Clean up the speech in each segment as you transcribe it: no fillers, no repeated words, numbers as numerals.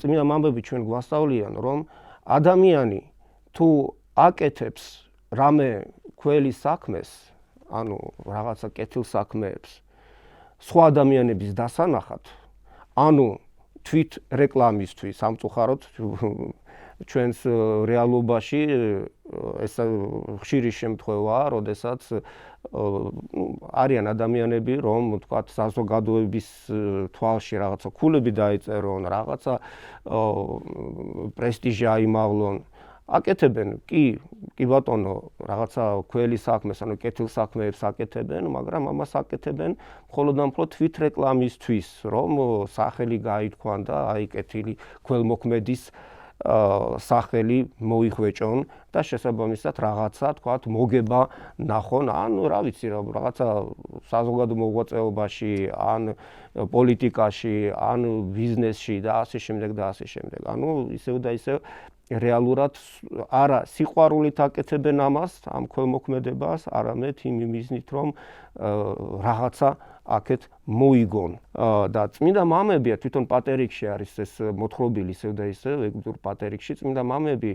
წმინდა მამბები ჩვენ გვასწავლიან, რომ ადამიანი თუ აკეთებს რამე ქველი საქმეს, ანუ რაღაცა კეთილ საქმეებს, სხვა ადამიანების დასანახად, ანუ თვით რეკლამისთვის, სამწუხაროდ ჩვენს რეალობაში ეს ხშირი შემთხვევაა, როდესაც არიან ადამიანები, რომ თქვათ საზოგადოების თვალში რაღაცა ქულები დაეწერონ, რაღაცა პრესტიჟი აიმაღლონ. აკეთებენ, კი ბატონო, რაღაცა ქველი საქმეს, ანუ კეთილ საქმეებს აკეთებენ, მაგრამ ამას აკეთებენ მხოლოდ და მხოლოდ თვით რეკლამისთვის, რომ სახელი გაითქვან და აი კეთილი ქველმოქმედის სახელი მოიხვეჭონ და შესაბამისად რაღაცა თქვათ მოგება ნახონ, ან რა ვიცი, რაღაცა საზოგადო მოღვაწეობაში, ან პოლიტიკაში, ან ბიზნესში და ასე შემდეგ და ასე შემდეგ. ანუ ისევ და ისევ რეალურად არა სიყვარულით აკეთებენ ამას, ამ ქველმოქმედებას, არამედ იმ მიზნით, რომ რაღაცა აქეთ მოიგონ. და წმინდა მამები, თვითონ პატერიკში არის ეს მოთხრობილი ისევ და ისევ, ეგვიპტურ პატერიკში წმინდა მამები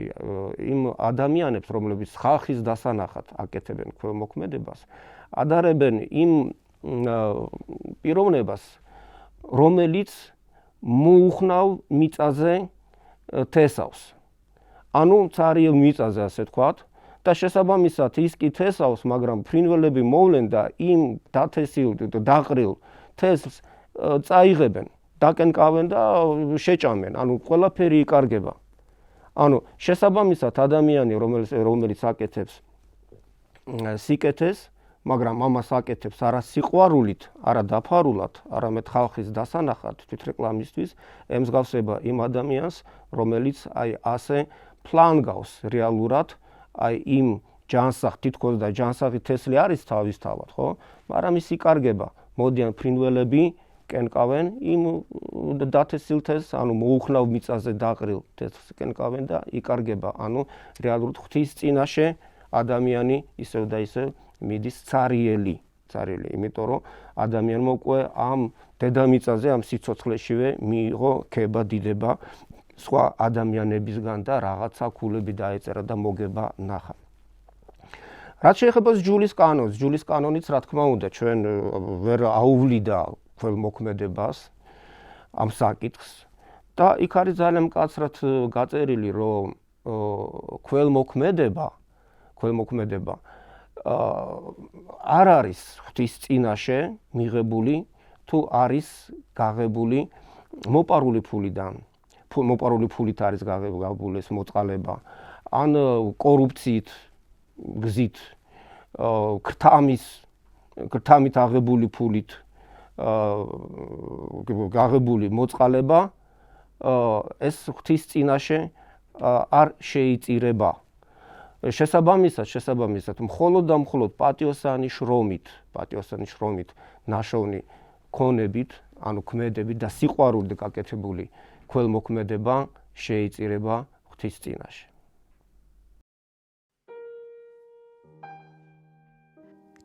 იმ ადამიანებს, რომლებიც ხალხის დასანახად აკეთებენ ქველმოქმედებას, ადარებენ იმ პიროვნებას, რომელიც მოუხნავ მიწაზე თესავს. ანუ цаრიელ მიწაზე, ასე თქვათ, და შესაბამისად ის კი თესავს, მაგრამ ფრინველები მოვლენ და იმ დათესილ და დაყრილ თესლს წაიღებენ, დაკენკავენ და შეჭამენ, ანუ ყველაფერი იკარგება. ანუ შესაბამისად ადამიანი, რომელიც აკეთებს სიკეთეს, მაგრამ ამას აკეთებს არა სიყვარულით, არა დაფარულად, არამედ ხალხის დასანახად, თვითრეკლამისთვის, ემსგავსება იმ ადამიანს, რომელიც აი ასე ფლანგავს რეალურად, აი იმ ჯანსაღ, თითქოს და ჯანსაღი თესლი არის თავისთავად, ხო? მაგრამ ის იკარგება. მოდიან ფრინველები, კენკავენ იმ დათესილ თესლს, ანუ მოუხნავ მიწაზე დაყრილ თესლს კენკავენ და იკარგება. ანუ რეალურად ღვთის წინაშე ადამიანი ისევ და ისევ მიდის цаრიელი, იმიტომ რომ ადამიანმა უკვე ამ დედამიწაზე, ამ სიცოცხლეშივე მიიღო ქება, დიდება სხვა ადამიანებისგან და რაღაცა ქულები დაეწერა და მოგება ნახა. რაც შეეხება ჯულის კანონს, ჯულის კანონიც რა თქმა უნდა ჩვენ ვერ აუვლიდა ქველმოქმედებას ამ საკითხს და იქ არის ძალიან მკაცრად გაწერილი, რომ ქველმოქმედება არ არის ღვთის წინაშე მიღებული, თუ არის გაღებული მოპარული ფულიდან. მოპარული ფულით არის გაღებული ეს მოწყალება, ან კორუფციით, გზით, ქრთამით აღებული ფულით გაღებული მოწყალება, ეს ღვთის წინაშე არ შეიწირება. შესაბამისად, მხოლოდ და მხოლოდ პატიოსანი შრომით, ნაშოვნი ქონებით, ანუ ქმედებით და სიყვარულით გაკეთებული ქველმოქმედება შეიწირება ღვთის წინაშე.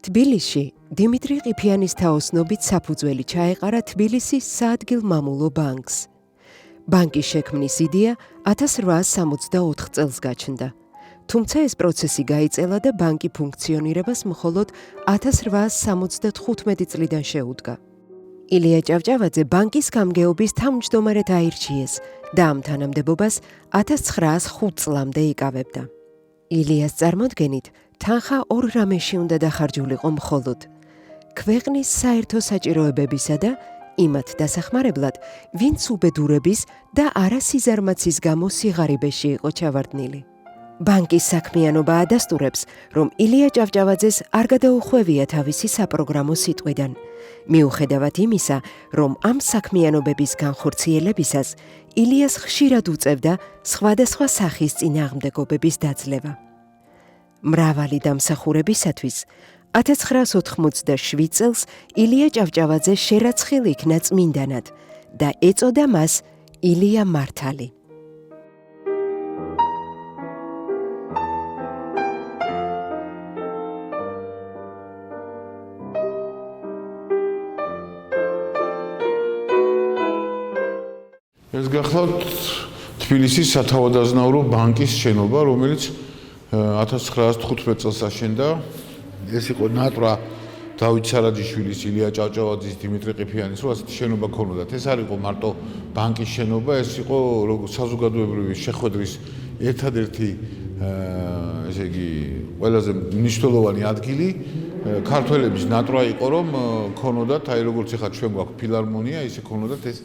თბილისში დიმიტრი ყიფიანის თაოსნობით საფუძველი ჩაეყარა თბილისის საადგილმამულო ბანკს. ბანკის შექმნის იდეა 1864 წელს გაჩნდა. თუმცა ეს პროცესი გაიწელა და ბანკი ფუნქციონირებას მხოლოდ 1875 წლიდან შეუდგა. ილია ჭავჭავაძე ბანკის გამგეობის თავმჯდომარედ აირჩიეს და ამ თანამდებობას 1905 წლამდე იკავებდა. ილიას წარმოდგენით თანხა ორ რამეში უნდა დახარჯულიყო მხოლოდ: ქვეყნის საერთო საჭიროებებისა და იმათ დასახმარებლად, ვინც უბედურების და არა სიზარმაცის გამო სიღარიბეში იყო ჩავარდნილი. ბანკის საქმიანობა ადასტურებს, რომ ილია ჭავჭავაძეს არ გადაუხვევია თავისი საპროგრამო სიტყვიდან, მიუხედავად იმისა, რომ ამ საქმიანობების განხორციელებისას ილიას ხშირად უწევდა სხვადასხვა სახის წინააღმდეგობების დაძლევა. მრავალი დამსახურებისათვის 1987 წელს ილია ჭავჭავაძე შერაცხილ იქნა წმინდანად და ეწოდა მას ილია მართალი. ეს გახლავთ თბილისის სათავადაზნაურო ბანკის შენობა, რომელიც 1915 წელს აშენდა. ეს იყო ნატრა დავით სარაჯიშვილის, ილია ჭავჭავაძის, დიმიტრი ყიფიანის, რო ასეთი შენობა ქონოდათ. ეს არ იყო მარტო ბანკის შენობა, ეს იყო საზოგადოებრივი შეხვედრის ერთადერთი ესე იგი ყველაზე მნიშვნელოვანი ადგილი. ქართველების ნატრა იყო, რომ ქონოდათ, აი როგორც ეხლა ჩვენ გვაქვს ფილარმონია, ისე ქონოდათ ეს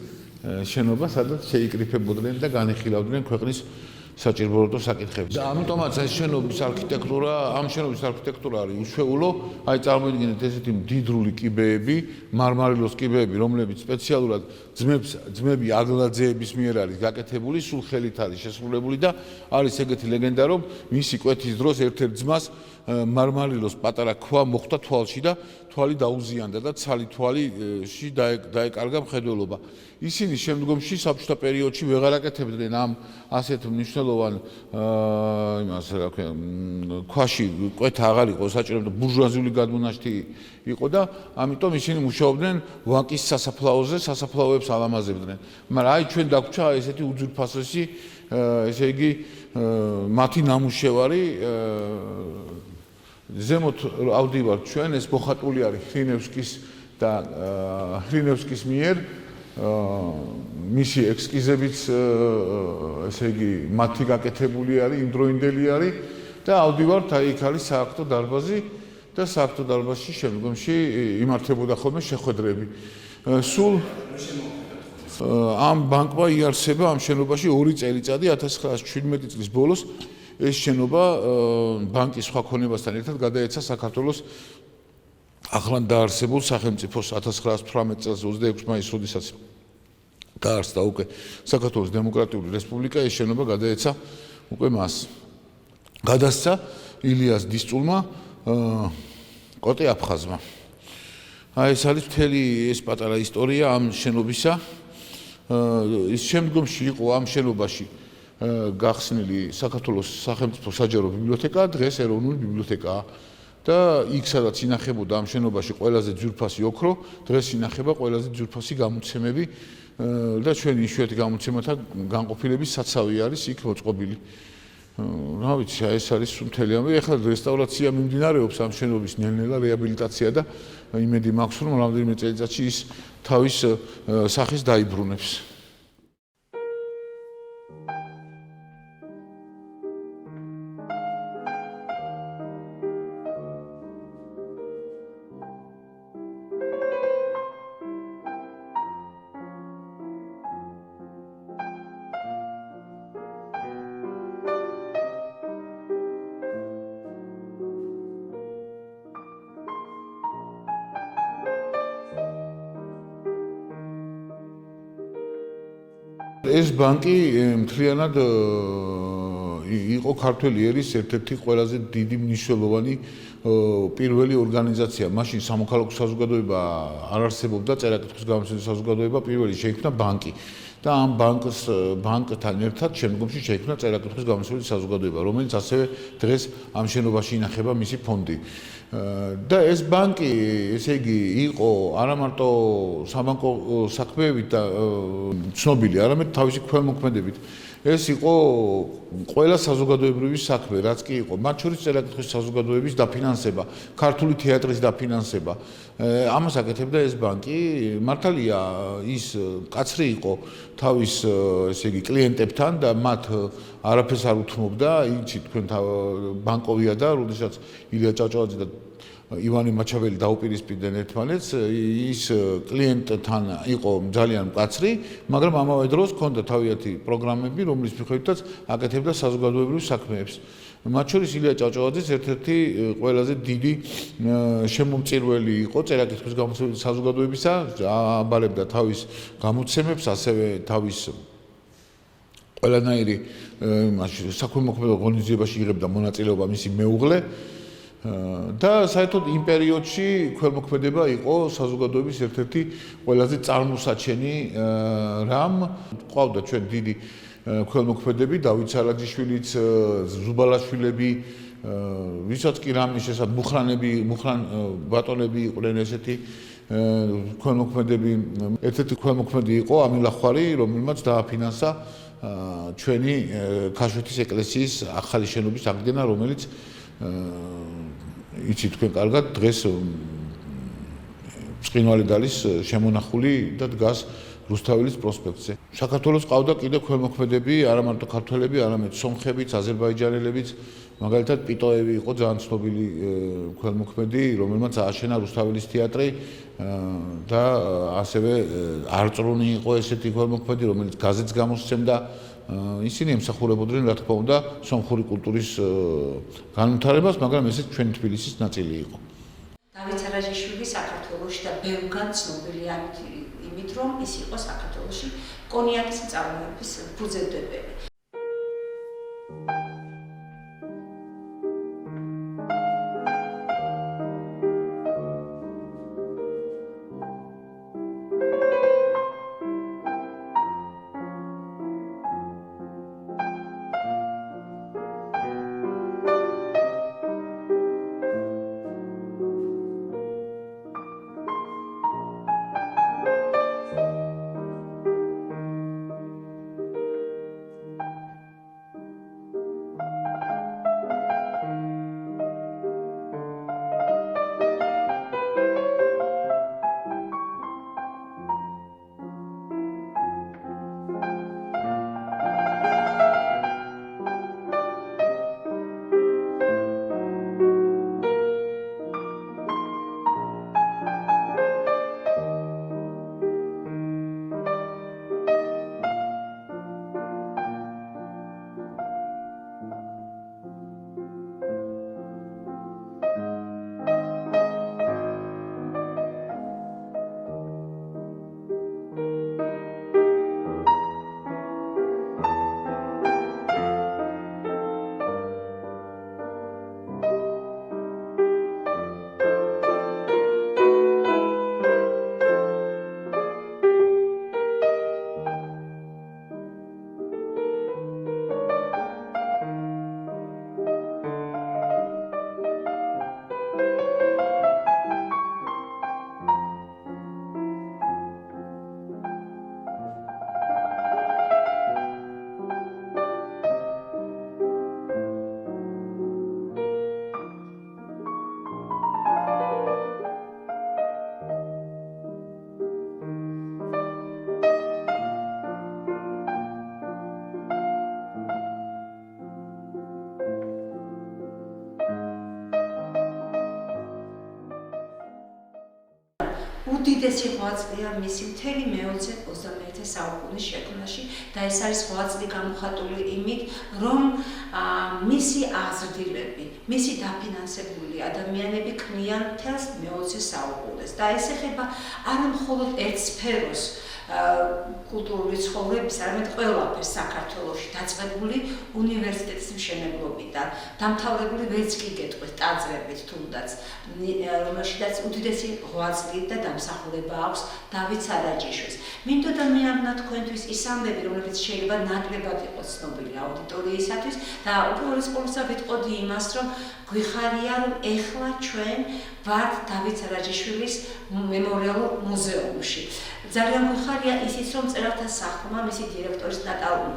შენობა, სადაც შეიკრიფებოდნენ და განიხილავდნენ ქვეყნის საჭიროებო საკითხებს. და ამიტომაც ეს შენობის არქიტექტურა, ამ შენობის არქიტექტურა არის უშვეულო. აი წარმოიდგინეთ ესეთი მდიდრული კიბეები, მარმარილოს კიბეები, რომლებიც სპეციალურად ძმები აგლაძეების მიერ არის გაკეთებული, სულ ხელით არის შესრულებული და არის ეგეთი ლეგენდა, რომ მისი კვეთის დროს ერთ-ერთ ძმას მარმარილოს პატარა ქვა მოხვდა თვალში და თვალი დაუზიანდა და ცალი თვალში დაეკარგა მხედველობა. ისინი შემდგომში საბჭოთა პერიოდში ვეღარ აკეთებდნენ ამ ასეთ მნიშვნელოვან იმას რა ქვია ქვაში კვეთა აღარ იყო საჭირო და ბურჟუაზიული გადმონაშთი იყო და ამიტომ ისინი მუშაობდნენ ვაკის სასაფლაოზე, სასაფლაოებს ალამაზებდნენ. მაგრამ აი ჩვენ დაგვრჩა ესეთი უძვირფასესი ესე იგი მათი ნამუშევარი ზემოთ ავდივართ ჩვენ ეს მოხატული არის ხრინევსკის მიერ მისი ექსკიზებიც ესე იგი მათი გაკეთებული არის იმდროინდელი არის და ავდივართ აი იქ არის სააქტო დარბაზი და სააქტო დარბაზში შემდგომში იმართებოდა ხოლმე შეხვედრები. სულ ამ ბანკმა იარსება ამ შენობაში 2 წელიწადი 1917 წლის ბოლოს ეს შენობა ბანკის სხვა ქონებასთან ერთად გადაეცა საქართველოს ახლან დაარსებულ სახელმწიფოს 1918 წელს 26 მაისს, როდესაც დაარსდა უკვე საქართველოს დემოკრატიული რესპუბლიკა, ეს შენობა გადაეცა უკვე მას. გადასცა ილიას დისწულმა კოტე აფხაზმა. აი ეს არის მთელი ეს პატარა ისტორია ამ შენობისა. ის შემდგომში იყო ამ შენობაში გახსნილი საქართველოს სახელმწიფო საჯარო ბიბლიოთეკა, დღეს ეროვნული ბიბლიოთეკაა. და იქ სადაც ინახებოდა ამ შენობაში ყველაზე ძვირფასი ოქრო, დღეს ინახება ყველაზე ძვირფასი გამოცემები და ჩვენი იშვიათი გამოცემათა განყოფილების საცავი არის იქ მოწყობილი. რა ვიცი, ეს არის მთელი ამბავი. ეხლა რესტავრაცია მიმდინარეობს ამ შენობის ნელ-ნელა რეაბილიტაცია და იმედი მაქვს, რომ რამდენიმე წელიწადში ის თავის სახეს დაიბრუნებს. ეს ბანკი მთლიანად იყო ქართველი ერის ერთ-ერთი ყველაზე დიდი მნიშვნელოვანი პირველი ორგანიზაცია. მაშინ სამოქალაქო საზოგადოება არ არსებობდა, წერა-კითხვის გამოცემის საზოგადოება პირველი შეიქმნა ბანკი. და ამ ბანკთან ერთად შემდგომში შეიქმნა წერა-კითხვის გამოცემის საზოგადოება, რომელიც ასევე დღეს ამ შენობაში ინახება მისი ფონდი. და ეს ბანკი, ესე იგი, იყო არა მარტო საბანკო საქმეებით და ცნობილი, არამედ თავისი ქველმოქმედებით. ეს იყო ყველა საზოგადოებრივი საქმე, რაც კი იყო, მათ შორის წერა-კითხვის საზოგადოების დაფინანსება, ქართული თეატრის დაფინანსება. ამას აკეთებდა ეს ბანკი. მართალია, ის კაცრი იყო თავის, ესე იგი, კლიენტებთან და მათ არაფერს არ უთმობდა, იცით, თქვენ ბანკოვია და როდესაც ილია ჭავჭავაძე და ივანე მაჩაველი დაუპირისპირდნენ ერთმანეთს, ის კლიენტთან იყო ძალიან მკაცრი, მაგრამ ამავე დროს ჰქონდა თავიანთი პროგრამები, რომლის მიხედვითაც აკეთებდა საზოგადოებრივ საქმეებს. მათ შორის ილია ჭავჭავაძის ერთ-ერთი ყველაზე დიდი შემომწირველი იყო წერა-კითხვის გამოცემის საზოგადოებისა, აბარებდა თავის გამოცემებს, ასევე თავის ყველანაირი საქველმოქმედო ღონისძიებაში იღებდა მონაწილეობა მისი მეუღლე. და საერთოდ იმ პერიოდში ქველმოქმედება იყო საზოგადოების ერთ-ერთი ყველაზე წარმოსაჩენი რამ. ყავდა ჩვენ დიდი ქველმოქმედები, დავით სარაჯიშვილიც, ზუბალაშვილები, ვისაც კი რამის შესაძლებლად მუხრან ბატონები იყვნენ ესეთი ქველმოქმედები, ერთ-ერთი ქველმოქმედი იყო ამილახვარი, რომელმაც დააფინანსა ჩვენი ქაშვეთის ეკლესიის ახალი შენობის აღდგენა, რომელიც იცით თქვენ კარგად, დღეს ბრწყინვალე დალის შემონახული და დგას რუსთაველის პროსპექტზე. საქართველოს ყავდა კიდევ ქველმოქმედები, არა მარტო ქართველები, არამედ სომხებიც, აზერბაიჯანელებიც, მაგალითად პიტოევი იყო ძალიან ცნობილი ქველმოქმედი, რომელმაც ააშენა რუსთაველის თეატრი და ასევე არწრუნი იყო ესეთი ქველმოქმედი, რომელიც გაზეთს გამოსცემდა. ისინი ემსახურებოდნენ, რა თქმა უნდა, სომხური კულტურის განვითარებას, მაგრამ ესეც ჩვენი თბილისის ნაწილი იყო. დავით არაჯიშვილი საქართველოში და ბევრგან ცნობილია იმით, რომ ის იყო საქართველოში კონიაკის წარმოების ფუძემდებელი. უდიდესი ღვაწლია მისი მთელი მე-20-21 საუკუნის შექმნაში და ეს არის ღვაწლი გამოხატული იმით, რომ მისი აღზრდილები, მისი დაფინანსებული ადამიანები ქმნიან მთელს მე-20 საუკუნეს და ეს ეხება არა მხოლოდ ერთ სფეროს კულტურული ცხოვრების, არამედ ყველაფერს საქართველოში დაწყებული უნივერსიტეტის მშენებლობიდან, დამთავრებული ვერცხლი გეტყვით, ტაძრებით თუნდაც, რომელშიც უდიდესი ღვაწლი და დამსახურება აქვს დავით სარაჯიშვილს. მინდოდა მეაბნა თქვენთვის ის ამბები, რომლებიც შეიძლება ნაკლებად იყოს ცნობილი აუდიტორიისათვის და უპირველეს ყოვლისა ვიტყოდი იმას, რომ გვიხარია, რომ ეხლა ჩვენ ვართ დავით სარაჯიშვილის მემორიალურ მუზეუმში. ძალიან გვიხარია ისიც, რომ მწერალთა სახლმა მისი დირექტორის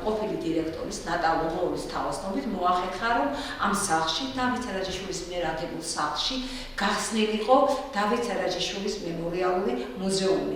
ყოფილი დირექტორის ნატალ ლოღოვის თავოსნობით მოახერხა, რომ ამ სახლში, დავით სარაჯიშვილის მიერ აგებულ სახლში, გახსნილიყო დავით სარაჯიშვილის მემორიალური მუზეუმი.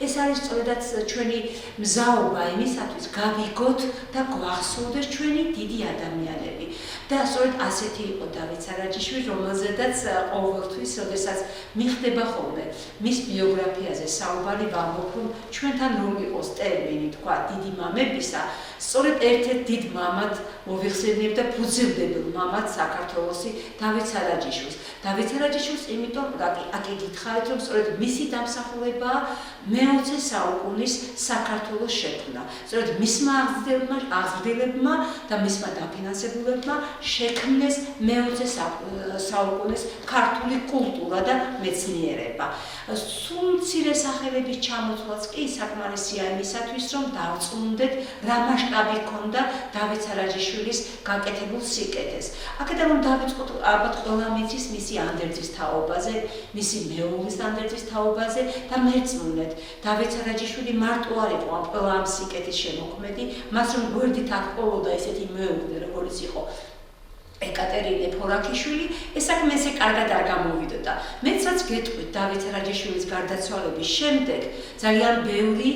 ეს არის სწორედაც ჩვენი მზაობა იმისათვის გავიგოთ და გვახსოვდეს ჩვენი დიდი ადამიანები და სწორედ ასეთი იყო დავით სარაჯიშვილი, რომელზედაც ყოველთვის, როდესაც მიხდება ხოლმე მის ბიოგრაფიაზე საუბარი, ვამბობ, რომ ჩვენთან რომ იყოს ტერმინი, თქვა, დიდი მამებისა, სწორედ ერთ-ერთ დიდ მამად მოვიხსენიებ და ფუძემდებელ მამად საქართველოსი დავით სარაჯიშვილს. დავით სარაჯიშვილს იმიტომ აკი გითხარით, რომ სწორედ მისი დამსახურებაა მე-20 საუკუნის საქართველოს შექმნა. სწორედ მისმა აღზრდილებმა და მისმა დაფინანსებულებმა შექმნეს მე-20 საუკუნის ქართული კულტურა და მეცნიერება. სულ მცირე სახელების ჩამოთვლაც კი საკმარისია იმისათვის, რომ დავწუნდეთ რა მასშტაბი ჰქონდა დავით სარაჯიშვილის გაკეთებულ სიკეთეს. აქედან რომ დავიწყოთ, ალბათ ყველამ იცის მისი ანდერძის თაობაზე, მისი მეუღლის ანდერძის თაობაზე და მეწმუნეთ. დავით სარაჯიშვილი მარტო არ იყო ამ ყველა ამ სიკეთის შემოქმედი, მას რომ გვერდით აღყოლოდა ესეთი მეუღლე, როგორც იყო ეკატერინე ფორაქიშვილი, ეს საქმე ესე კარგად არ გამოვიდოდა. მეც რაც გეტყვით დავით სარაჯიშვილის გარდაცვალების შემდეგ ძალიან ბევრი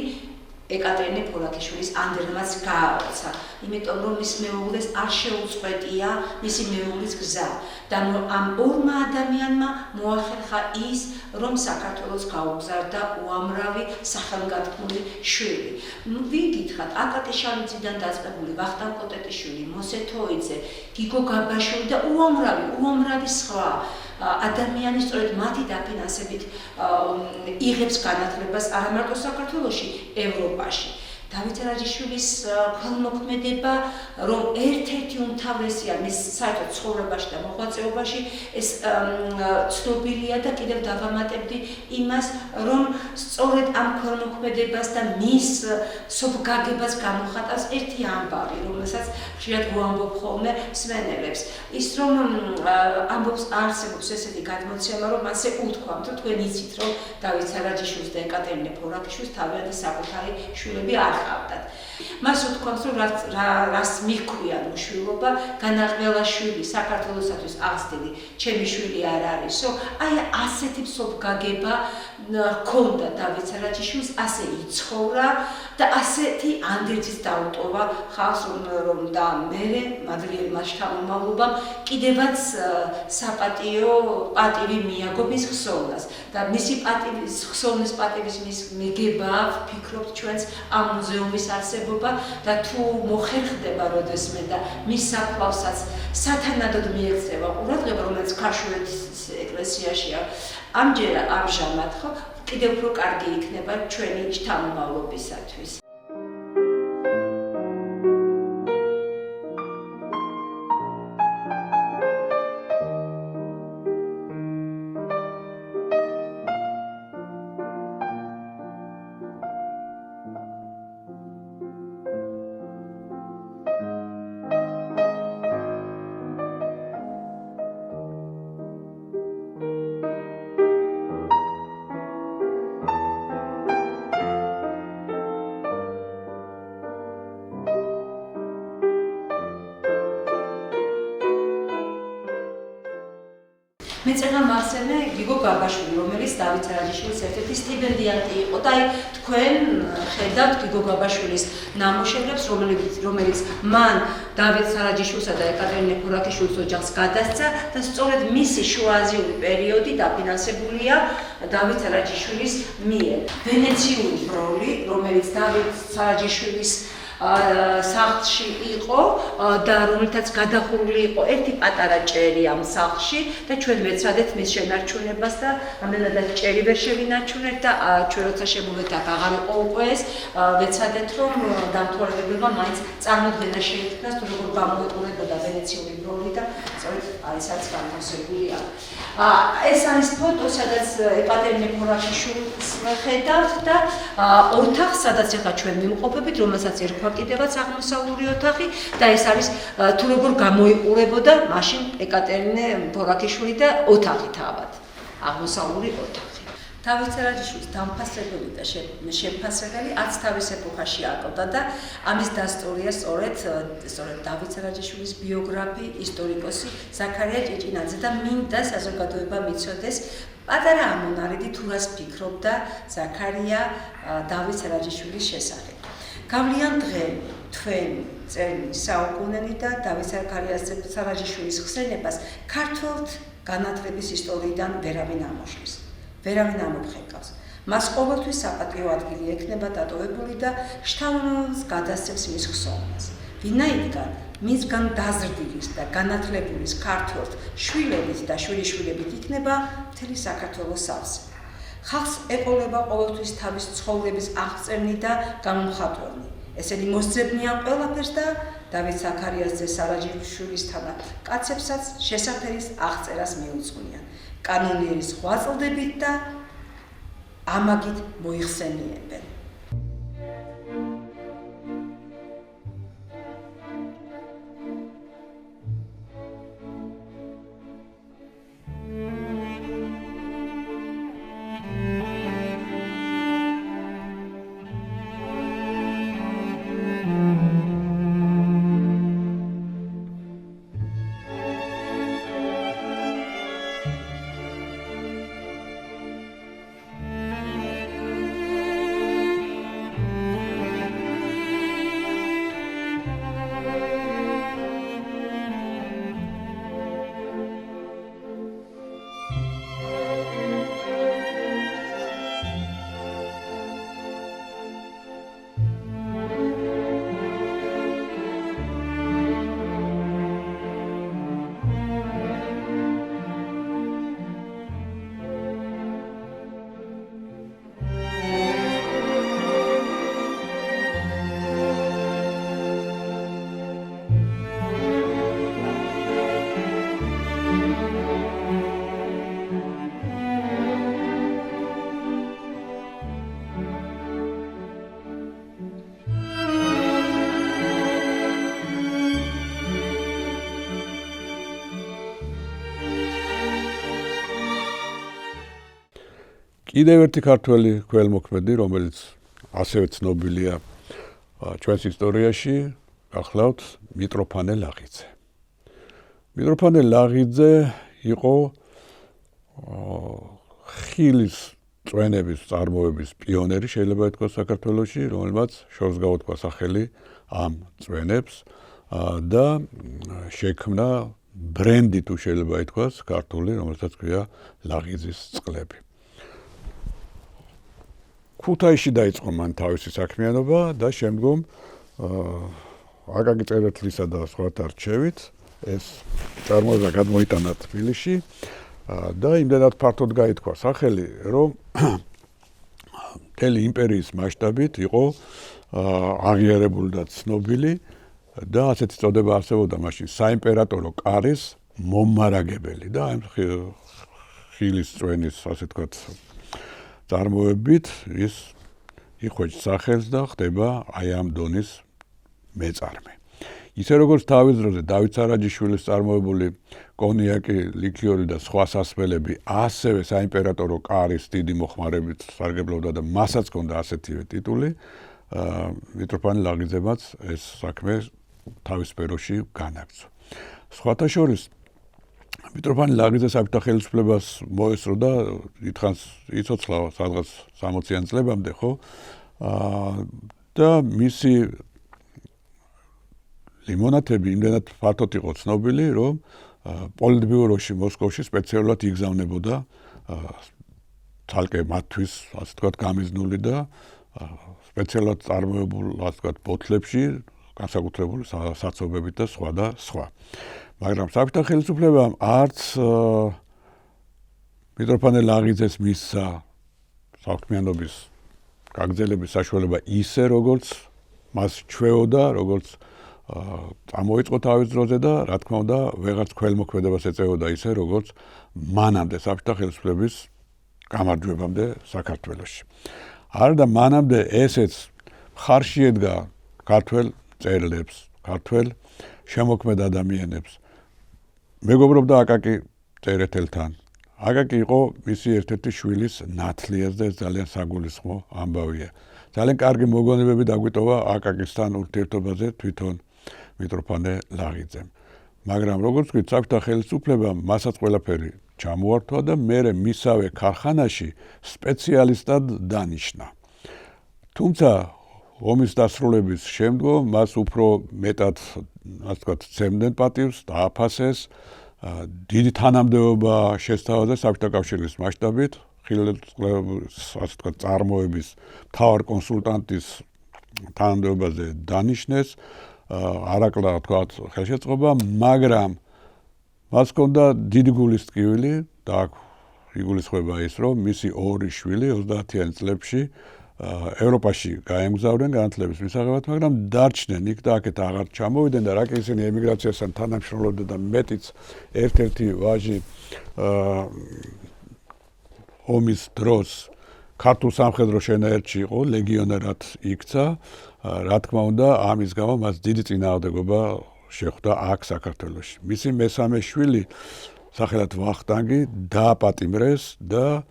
ეკატერინე ფორაქიშვილის ანდერმაც გააოცა, იმიტომ რომ მის მეუღლეს არ შეუწყვეტია მისი მეუღლის გზა და ამ ორმა ადამიანმა მოახერხა ის, რომ საქართველოს გაუგზარდა უამრავი სახელგანთქმული შვილი. ვინ გითხრათ, აკაკი შალიციდან დაწყებული ვახტანგ კოტეტიშვილი, მოსე თოიძე, გიგო გაბაშვილი და უამრავი სხვა ადამიანი სწორედ მათი დაფინანსებით იღებს განათლებას არა მარტო საქართველოში, ევროპაში. დავით სარაჯიშვილის ქველმოქმედება, რომ ერთ-ერთი უმთავრესია მის საერთოდ ცხოვრებაში და მოღვაწეობაში, ეს ცნობილია და კიდევ დავამატებდი იმას, რომ სწორედ ამ ქველმოქმედებას და მის სოფგაგებას გამოხატავს ერთი ამბავი, რომელსაც ხშირად გვამბობ ხოლმე მსმენელებს. ის რომ ამბობს არსებობს ესეთი გადმოცემა, რომ მასე უთქვამთ, რომ თქვენ იცით, რომ დავით სარაჯიშვილს და ეკატერინე ფორაქიშვილს თავიანთი საკუთარი შვილები არ ჰყავდათ. მას უთქვამს, რომ რას მიჰქვია მშვილობა, განაყრელა შვილი საქართველოსთვის აღზრდილი, ჩემი შვილი არ არისო, აი ასეთი სოფგაგება ჰქონდა დავით სარაჯიშვილს, ასე იცხოვრა და ასეთი ანდერძის დაუტოვა ხალხს, რომ და მერე მადლიერმა შთამომავლობამ კიდევაც საპატიო პატივი მიაგო მის ხსოვნას და მისი პატივის ხსოვნის პატივის მიგება ვფიქრობთ ჩვენც ამ მუზეუმის არსებობა და თუ მოხერხდება როდესმე და მის საფლავსაც სათანადოდ მიექცევა ყურადღება, რომელიც ქარშუეთის ეკლესიაშია ამჟამად, ხო, კიდევ უფრო კარგი იქნება ჩვენი შთამომავლობისათვის. მეწერა მახსენე გიგო გაბაშვილი, რომელიც დავით სარაჯიშვილის ერთ-ერთი სტიპენდიანტი იყო და აი თქვენ ხედავთ გიგო გაბაშვილის ნამუშევრებს, რომელიც მან დავით სარაჯიშვილსა და ეკატერინე ფორაქიშვილის ოჯახს გადასცა და სწორედ მისი შუააზიური პერიოდი დაფინანსებულია დავით სარაჯიშვილის მიერ. ვენეციური ბროლი, რომელიც დავით სარაჯიშვილის სახლში იყო და რომელთაც გადახურული იყო ერთი პატარა ჭერი ამ სახლში და ჩვენ ვეცადეთ მის შენარჩუნებას და ამდენადაც ჭერი ვერ შევინარჩუნეთ და ჩვენ როცა შემოვედით აღარ იყო უკვე ეს ვეცადეთ რომ დამთავრებელმა მაინც წარმოდგენა შეიქმნას თუ როგორ გამოიყურებოდა ვენეციური ბროლი და სწორედ ეს არის განთავსებულია. ეს არის ფოტო, სადაც ეკატერინე ფორაქიშვილს ხედავთ და ოთახს, სადაც ახლა ჩვენ ვიმყოფებით, რომელსაც ერქვა კიდევაც აღმოსავლური ოთახი და ეს არის თუ როგორ გამოიყურებოდა მაშინ ეკატერინე ფორაქიშვილი და ოთახი თავად, აღმოსავლური ოთახი. დავით სარაჯიშვილის დამფასებელი და შემფასებელი არც თავის ეპოქაში აკლდა და ამის დასტურია სწორედ დავით სარაჯიშვილის ბიოგრაფი, ისტორიკოსი ზაქარია ჭიჭინაძე და მინდა საზოგადოება მიცოდეს პატარა ამონარიდი თუ რას ფიქრობდა ზაქარია დავით სარაჯიშვილის შესახებ. გავლიან დღე თქვენ წერილი საუკუნენი და დავით სარაჯიშვილის ხსენებას ქართულ განათლების ისტორიიდან ვერავინ ამოშლის, ვერავინ ამოფხეკავს. მას ყოველთვის საპატიო ადგილი ექნება დატოვებული და შთამომავალს გადასცემს მის ხსოვნას. ვინაიდან მისგან დაზრდილის და განათლებულის ქართველ შვილებით და შვილიშვილებით იქნება მთელი საქართველოს სავსე. ხალხს ეყოლება ყოველთვის თავის ცხოვრების აღწერნი და გამომხატველი. ესენი მოსძებნიან ყველაფერს და დავით ზაქარიასძე სარაჯიშვილის თანა კაცებსაც შესაფერის აღწერას მიუძღვნიან. კანონიერის ღვაწლდებით და ამაგით მოიხსენიებენ. კიდევ ერთი ქართველი ქველმოქმედი, რომელიც ასევე ცნობილია ჩვენს ისტორიაში, გახლავთ მიტროფანე ლაღიძე. მიტროფანე ლაღიძე იყო ხილის წვენების წარმოების პიონერი, შეიძლება ითქვას საქართველოში, რომელმაც შორს გაუთქვა სახელი ამ წვენებს და შექმნა ბრენდი, თუ შეიძლება ითქვას, ქართული, რომელსაც ქვია ლაღიძის წყლები. ქუთაისში დაიწყო მან თავისი საქმიანობა და შემდგომ აკაკი წერეთლისა და სხვათა რჩევით ეს წარმოება გადმოიტანა თბილისში და იმდენად ფართოდ გაითქვა სახელი, რომ მთელი იმპერიის მასშტაბით იყო აღიარებული და ცნობილი და ასეთი წოდება არსებობდა მაშინ საიმპერატორო კარის მომარაგებელი და ამ ხილის წვენის, ასე ვთქვათ, წარმოებით ის იხვეჭ სახელს და ხდება აი ამ დონის მეწარმე. ისე როგორც თავის დროზე დავით სარაჯიშვილის წარმოებული კონიაკი, ლიქიორი და სხვა სასმელები ასევე საიმპერატორო კარის დიდი მოხმარებით სარგებლობდა და მასაც ჰქონდა ასეთივე ტიტული, მიტროფანე ლაღიძემაც ეს საქმე თავის სფეროში განაგრძო. სხვათა შორის მიტროფანე ლაღიძე საბჭოთა ხელისუფლებას მოესწრო და დიდხანს იცოცხლა სადღაც 60-იან წლებამდე, ხო? და მისი ლიმონათები იმდენად ფართოდ იყო ცნობილი, რომ პოლიტბიუროში მოსკოვში სპეციალურად იგზავნებოდა თალკე მათთვის, ასე ვთქვათ, გამიზნული და სპეციალურად წარმოებულ, ასე ვთქვათ, ბოთლებში განსაკუთრებული საცობებით და სხვა და სხვა. მაგრამ საბჭოთა ხელისუფლებამ არც მიტროფანე ლაღიძეს მისცა საქმიანობის გაგრძელების საშუალება ისე, როგორც მას ჩვეოდა, როგორც წამოიწყო თავის დროზე და რა თქმა უნდა, ვეღარც ქველმოქმედებას ეწეოდა ისე, როგორც მანამდე საბჭოთა ხელისუფლების გამარჯვებამდე საქართველოში. არა და მანამდე ესეც მხარში ედგა ქართველ მწერლებს, ქართველ შემოქმედ ადამიანებს. მეგობრობდა აკაკი წერეთელთან. აკაკი იყო მისი ერთ-ერთი შვილის ნათლიას და ეს ძალიან საგულისხმო ამბავია. ძალიან კარგი მოგონებები დაგვიტოვა აკაკისთან ურთიერთობაზე თვითონ მიტროფანე ლაღიძემ. მაგრამ როგორც ვთქვით, საბჭოთა ხელისუფლებამ მასაც ყველაფერი ჩამოართვა და მერე მისავე ქარხანაში სპეციალისტად დანიშნა. თუმცა ომის დასრულების შემდგომ მას უფრო მეტად, ასე ვთქვათ, ცემდნენ პატივს, დააფასეს. დიდი თანამდებობა შესთავაზა საბჭოთა კავშირის მასშტაბით, ასე ვთქვათ, წარმოების მთავარ კონსულტანტის თანამდებობაზე დანიშნეს. არაკლა ვთქვათ, ხელშეწყობა, მაგრამ მას ჰქონდა დიდი გულის ტკივილი და იგულისხმება ის, რომ მისი ორი შვილი 30-იან წლებში ევროპაში გაემგზავრნენ განათლების მისაღებად, მაგრამ დარჩნენ იქ და აქეთ აღარ ჩამოვიდნენ და რა კი ისინი ემიგრაციასთან თანამშრომლობდნენ და მეტიც ერთ-ერთი ვაჟი ომის დროს ქართულ სამხედრო შენაერთში იყო, ლეგიონერად იქცა. რა თქმა უნდა, ამის გამო მას დიდი წინააღმდეგობა შეხვდა აქ საქართველოში. მისი მესამე შვილი, სახელად ვახტანგი, დააპატიმრეს და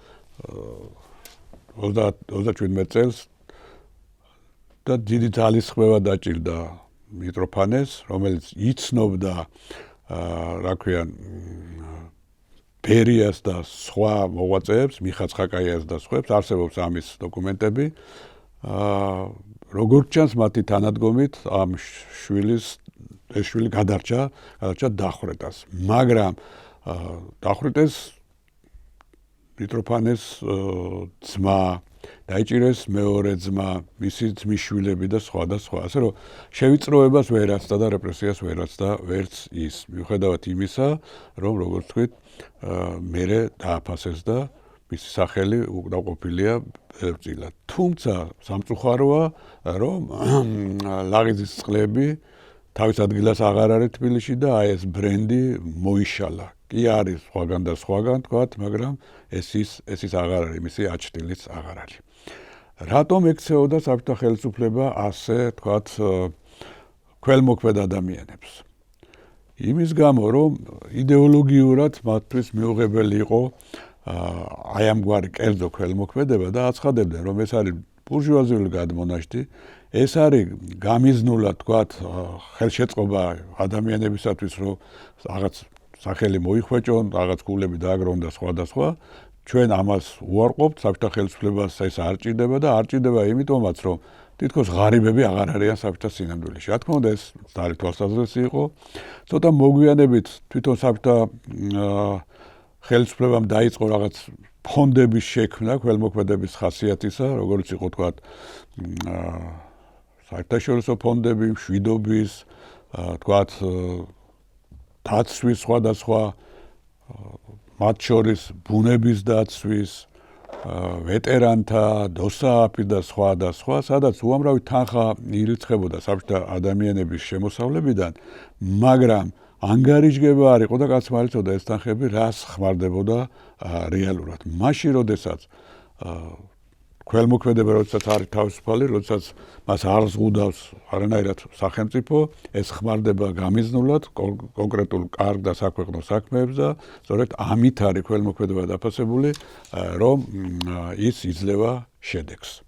37 წელს და დიდი ძალისხმევა დაჭირდა მიტროფანეს, რომელიც იცნობდა, რა ქვია, ბერიას და სხვა მოღვაწეებს, მიხა ცხაკაიას და სხვებს, არსებობს ამის დოკუმენტები. როგორც ჩანს, მათი თანადგომით ამ შვილის ეს შვილი გადარჩა დახვრეტას. მაგრამ დახვრეტეს მიტროფანეს ძმა, დაიჭირეს მეორე ძმა, მისი ძმის შვილები და სხვა და სხვა. ასე რომ შევიწროებას ვერ აცდა და რეპრესიას ვერ აცდა ვერც ის. მიუხედავად იმისა, რომ როგორც თქვით, მერე დააფასეს და მისი სახელი უკდავყოფილია ბერძნულად. თუმცა სამწუხაროა, რომ ლაღიძის წყლები თავის ადგილას აღარ არის თბილისში და აი ეს ბრენდი მოიშალა. კი არის სხვაგან და სხვაგან, თქვათ, მაგრამ ეს ის აღარ არის, მისი აჩრდილიც აღარ არის. რატომ ექცეოდა საბჭოთა ხელისუფლება ასე, თქვათ, ქველმოქმედ ადამიანებს? იმის გამო, რომ იდეოლოგიურად მათთვის მიუღებელი იყო აი ამგვარი კერძო ქველმოქმედება და აცხადებდნენ, რომ ეს არის ბურჟუაზიული გადმონაშთი, ეს არის გამიზნულად, თქვათ, ხელშეწყობა ადამიანებისათვის, რომ რაღაც სახელი მოიხვეჭონ, რაღაც გულები დააგროვონ და სხვა და სხვა. ჩვენ ამას უარყოფთ, საბჭოთა ხელისუფლებას ეს არ ჭირდება და არ ჭირდება იმიტომაც, რომ თითქოს ღარიბები აღარ არიან საბჭოთა სინამდვილეში. რა თქმა უნდა, ეს ძალიან თვალსაზრისი იყო. ცოტა მოგვიანებით თვითონ საბჭოთა ხელისუფლებამ დაიწყო რაღაც ფონდების შექმნა ქველმოქმედების ხასიათისა, როგორც იყო, თქვათ, საერთაშორისო ფონდები, მშვიდობის, თქვათ, დაცვის სხვადასხვა, მათ შორის ბუნების დაცვის, ვეტერანთა, დოსააფი და სხვა, სადაც უამრავი თანხა ირიცხებოდა საბჭოთა ადამიანების შემოსავლებიდან, მაგრამ ანგარიშგება არ იყო და კაც მარიცოდა ეს თანხები რას ხმარდებოდა რეალურად. მაშინ, როდესაც ქველმოქმედება, როდესაც არის თავისუფალი, როდესაც მას არ ზღუდავს არანაირად სახელმწიფო, ეს ხმარდება გამიზნულად კონკრეტულ კარგ და საქვეყნო საქმეებს და სწორედ ამით არის ქველმოქმედება დაფასებული, რომ ის იძლევა შედეგს.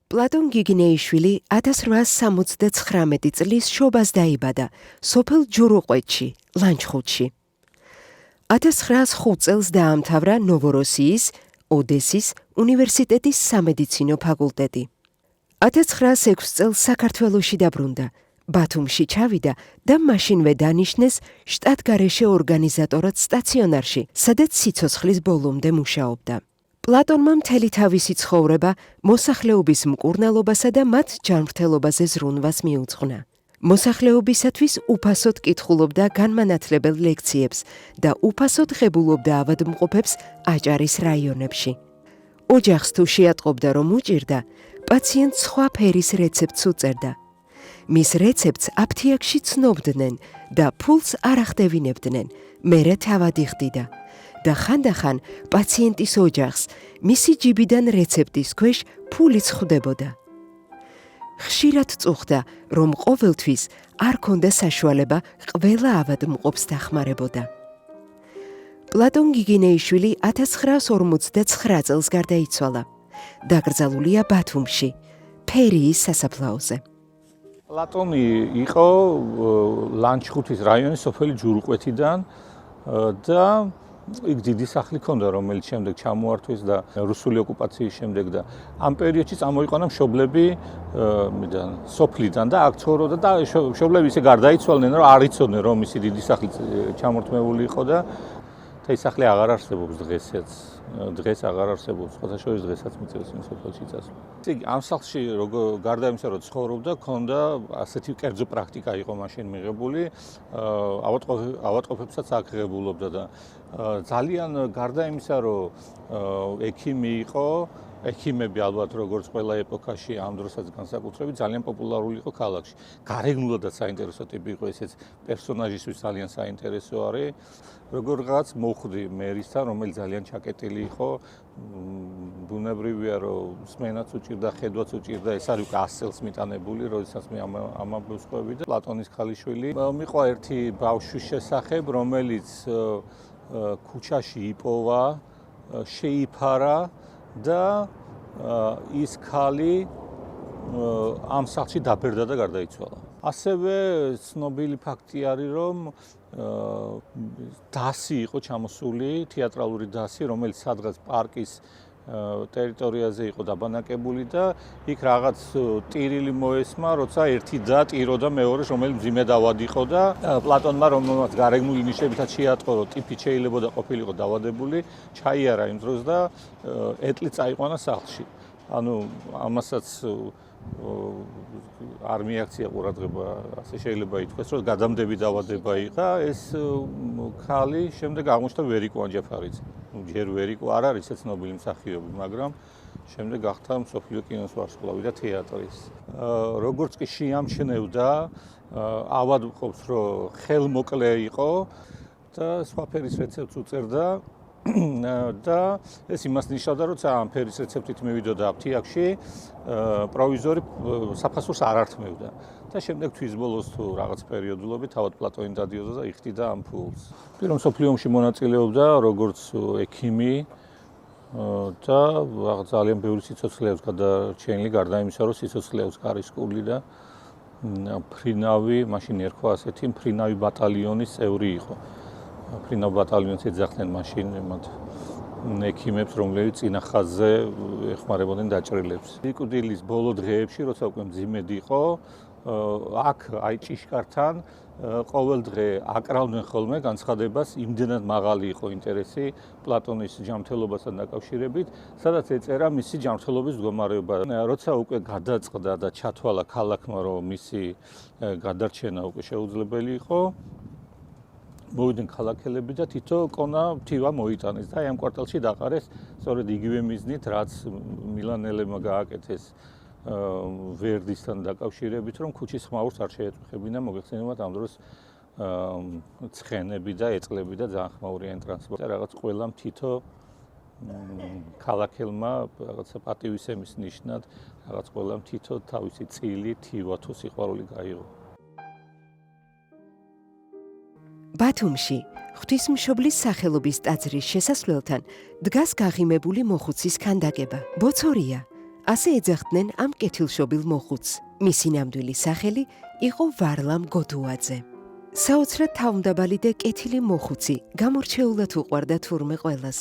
პლატონ გიგინეიშვილი 1879 წლის შობას დაიბადა სოფელ ჯურუყვეთში, ლანჩხუთში. 1905 წელს დაამთავრა ნოვოროსიის, ოდესის უნივერსიტეტის სამედიცინო ფაკულტეტი. 1906 წელს საქართველოში დაბრუნდა, ბათუმში ჩავიდა და მაშინვე დანიშნეს შტატგარეშე ორგანიზატორად სტაციონარში, სადაც სიცოცხლის ბოლომდე მუშაობდა. პლატონმა მთელი თავისი ცხოვრება მოსახლეობის მკურნალობასა და მათ ჯანმრთელობაზე ზრუნვას მიუძღვნა. მოსახლეობისათვის უფასოდ კითხულობდა განმანათლებელ ლექციებს და უფასოდ ღებულობდა ავადმყოფებს აჭარის რაიონებში. ოჯახს თუ შეატყობდა, რომ უჭირდა, პაციენტს სხვა ფერის რეცეპტს უწერდა. მის რეცეპტს აფთიაქში ცნობდნენ და ფულს არ ახდევინებდნენ, მერე თავად იხდიდა და ხანდახან პაციენტის ოჯახს მისი ჯიბიდან რეცეპტის ქვეშ ფულიც ხვდებოდა. ხშირად წუხდა, რომ ყოველთვის არ ქონდა საშუალება ყველა ავადმყოფს დახმარებოდა. პლატონ გიგინეიშვილი 1959 წელს გარდაიცვალა. დაკრძალულია ბათუმში, ფერიის სასაფლაოზე. პლატონი იყო ლანჩხუთის რაიონის სოფელი ჯურუყვეთიდან და იქ დიდი სახლი ქონდა, რომელიც შემდეგ ჩამოართვეს და რუსული ოკუპაციის შემდეგ და ამ პერიოდში წამოიყვანა მშობლები სოფლიდან და აქ ცხოვრობდა და მშობლები ისე გარდაიცვალნენ, რომ არ იცოდნენ, რომ მისი დიდი სახლი ჩამორთმეული იყო და ეს სახლი აღარ არსებობს დღეს აღარ არსებობს, ხოთაშორის დღესაც მიწევს იმ სოფელში წასვლა. ამ სახლში გარდა იმისა, რომ ცხოვრობდა, ქონდა ასეთი კერძო პრაქტიკა იყო მაშინ მიღებული, ავადმყოფებსაც აღღებულობდა და ძალიან გარდა იმისა, რომ ექიმი იყო, ექიმები ალბათ როგორც ყველა ეპოქაში ამ დროსაც განსაკუთრებით ძალიან პოპულარული იყო ქალაქში. გარეგნულადაც საინტერესო ტიპი იყო, ესეც პერსონაჟისთვის ძალიან საინტერესო არის. როგორღაც მოხვდი მერისთან, რომელიც ძალიან ჩაკეტილი იყო, ბუნებრივია, რომ სმენაც უჭირდა, ხედვაც უჭირდა, ეს არის უკვე 100 წელს მიტანებული, როდესაც მე ამბობს ყვები და პლატონის ქალიშვილი. მიყვა ერთი ბავშვის შესახებ, რომელიც ქუჩაში იპოვა, შეიფარა და ის ქალი ამ სახლში დაბერდა და გარდაიცვალა. ასევე ცნობილი ფაქტი არის, რომ დასი იყო ჩამოსული, თეატრალური დასი, რომელიც სადღაც პარკის ტერიტორიაზე იყო დაბანაკებული და იქ რაღაც ტირილი მოესმა, როცა ერთი და ტიროდა მეორეს, რომელიც მძიმედ ავად იყო და პლატონმა, რომელმაც გარეგნული ნიშნებითაც შეატყო, რომ ტიპით შეიძლებოდა ყოფილიყო დავადებული, ჩაიარა იმ დროს და ეტლი წაიყვანა სახლში. ანუ ამასაც არ მიაქცია ყურადღება, ასე შეიძლება ითქვას, რომ გადამდები დავადება იყო. ეს ქალი შემდეგ აღმოჩნდა ვერიკო ანჯაფარიძე. ჯერ ვერიკო არ არის ცნობილი მსახიობი, მაგრამ შემდეგ გახდა მსოფლიო კინოს ვარსკვლავი და თეატრის. როგორც კი შეამჩნევდა, ავადმყოფს, რომ ხელმოკლე იყო და სხვა ფერის რეცეპტს უწერდა და ეს იმას ნიშნავდა, რომ ამ ფერის რეცეპტით მივიდოდა აფთიაქში, პროვიზორი საფასურს არ ართმევდა. და შემდეგ თვის ბოლოს თუ რაღაც პერიოდულობით თავად პლატონი დადიოდა და იხდიდა ამ ფულს. პირველ მსოფლიო ომში მონაწილეობდა როგორც ექიმი და ძალიან ბევრი სიცოცხლე აქვს გადარჩენილი, გარდა იმისა, რომ სიცოცხლე აქვს კარისკული და ფრინავი, მაშინ ერქვა ასეთი ფრინავი ბატალიონის წევრი იყო. ფრინავ ბატალიონს ეძახდნენ მაშინ მათ ექიმებს, რომლებიც წინა ხაზზე ეხმარებოდნენ დაჭრილებს. სიკვდილის ბოლო დღეებში, როცა უკვე მძიმედ იყო, აქ აი ჭიშკართან ყოველ დღე აკრავდნენ ხოლმე განცხადებას, იმდენად მაღალი იყო ინტერესი პლატონის ჯანმრთელობასთან დაკავშირებით, სადაც ეწერა მისი ჯანმრთელობის მდგომარეობა. როცა უკვე გადაწყდა და ჩათვალა ქალაქმა, რომ მისი გადარჩენა უკვე შეუძლებელი იყო, მოვიდნენ ქალაქელები და თითო კონა თივა მოიტანეს და აი ამ კვარტალში დაყარეს სწორედ იგივე მიზნით, რაც მილანელებმა გააკეთეს ვერდისთან დაკავშირებით, რომ ქუჩის ხმაურს არ შეეწუხებინა, მოგეხსენებათ ამ დროს ცხენები და ეწყლები და ძალიან ხმაურია ტრანსპორტი. რაღაც ყველამ თითო ქალაქელმა რაღაცა პატივისცემის ნიშნად, რაღაც ყველამ თითო თავისი წილი, თივა თუ სიყვარული გაიღო. ბათუმში ღვთისმშობლის სახელობის ტაძრის შესასვლელთან დგას გაღიმებული მოხუცის ქანდაკება. ბოცორია, ასე ეძახდნენ ამ კეთილშობილ მოხუცს. მისი ნამდვილი სახელი იყო ვარლამ გოდუაძე. საოცრად თავმდაბალი და კეთილი მოხუცი გამორჩეულად უყვარდა თურმე ყველას.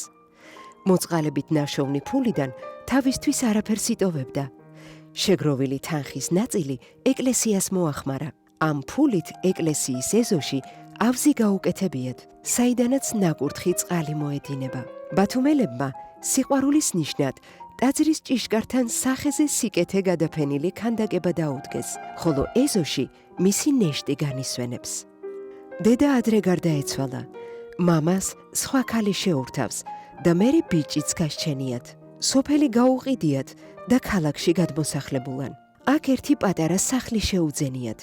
მოწყალებით ნაშოვნი ფულიდან თავისთვის არაფერს იტოვებდა. შეგროვილი თანხის ნაწილი ეკლესიას მოახმარა. ამ ფულით ეკლესიის ეზოში ავზი გაუკეთებიათ, საიდანაც ნაკურთხი წყალი მოედინება. ბათუმელებმა სიყვარულის ნიშნად ტაძრის ჭიშკართან სახეზე სიკეთე გადაფენილი ქანდაკება დაუდგეს, ხოლო ეზოში მისი ნეშტი განისვენებს. დედა ადრე გარდაეცვალა, მამას სხვა ქალი შეურთავს და მერე ბიჭიც გასჩენიათ. სოფელი გაუყიდიათ და ქალაქში გადმოსახლებულან. აქ ერთი პატარა სახლი შეუძენიათ.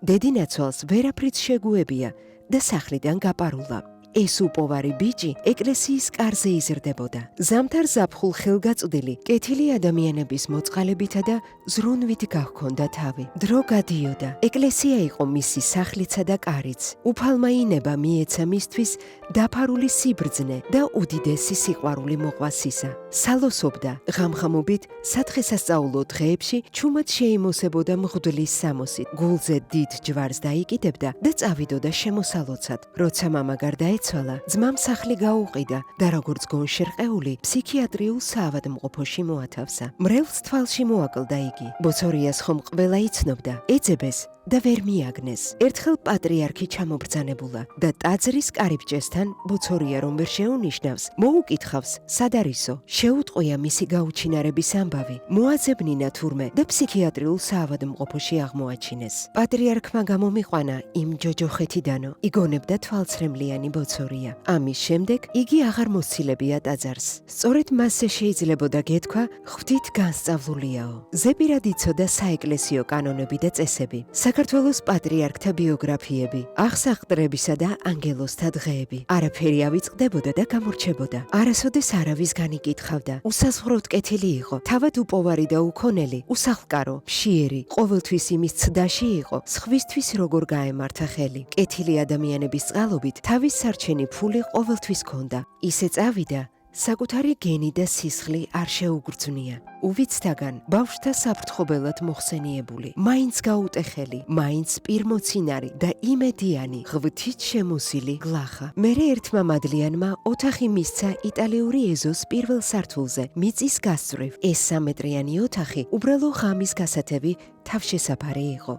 დედინაცვალს ვერაფრით შეგუებია და სახლიდან გაპარულა. ეს უპოვარი ბიჭი ეკლესიის კარზე იზრდებოდა. ზამთარ ზაფხულ ხელგაწვდილი, კეთილი ადამიანების მოწყალებითა და ზრუნვით გაჰქონდა თავი. დრო გადიოდა. ეკლესია იყო მისი სახლიცა და კარიც. უფალმა ინება მიეცა მისთვის დაფარული სიბრძნე და უდიდესი სიყვარული მოყვასისა. სალოსობდა ღამხამობით სათხესასწაულო დღეებში ჩუმად შეიმოსებოდა მღვდლის სამოსით. გულზე დიდ ჯვარს დაიკიდებდა და წავიდოდა შემოსალოცად. როცა მამა გარდაეცვალა, გარდაიცვალა, ძმამ სახლი გაუყიდა და როგორც გონშერყეული ფსიქიატრიულ საავადმყოფოში მოათავსა. მრევლს თვალში მოაკლდა იგი. ბოცორიას ხომ ყველა იცნობდა, ეძებეს და ვერ მიაგნეს. ერთხელ პატრიარქი ჩამობრძანებულა და ტაძრის კარიბჭესთან ბოცორია რომ ვერ შეუნიშნავს, მოუკითხავს სად არისო. შეუტყვია მისი გაუჩინარების ამბავი, მოაძებნინა თურმე და ფსიქიატრიულ საავადმყოფოში აღმოაჩინეს. პატრიარქმა გამომიყვანა იმ ჯოჯოხეთიდანო, იგონებდა თვალცრემლიანი ბოცორია. ამის შემდეგ იგი აღარ მოსცილებია ტაძარს. სწორედ მასზე შეიძლებოდა გეთქვა ღვთით განსწავლულიაო. ზეპირად იცოდა საეკლესიო კანონები და წესები. საქართველოს პატრიარქთა ბიოგრაფიები, აღსაყდრებისა და ანგელოზთა დღეები. არაფერი ავიწყდებოდა და გამორჩებოდა. არასოდეს არავის განიკითხავდა. უსაზღვროდ კეთილი იყო, თავად უპოვარი და უქონელი, უსახლკარო, მშიერი, ყოველთვის იმის ცდაში იყო, სხვისთვის როგორ გაემართა ხელი. კეთილი ადამიანების წყალობით თავის სარჩენი ფული ყოველთვის ჰქონდა. ისე წავიდა, საკუთარი გენი და სისხლი არ შეუგრძნია. უვიცთაგან ბავშვთა საფრთხობელად მოხსენიებული, მაინც გაუტეხელი, მაინც პირმოცინარი და იმედიანი, ღვთით შემოსილი გლახა. მერე ერთმა მადლიანმა ოთახი მისცა იტალიური ეზოს პირველ სართულზე, მიწის გასწვრივ. ეს 3 მეტრიანი ოთახი უბრალო ღამის გასათევი თავშესაფარი იყო.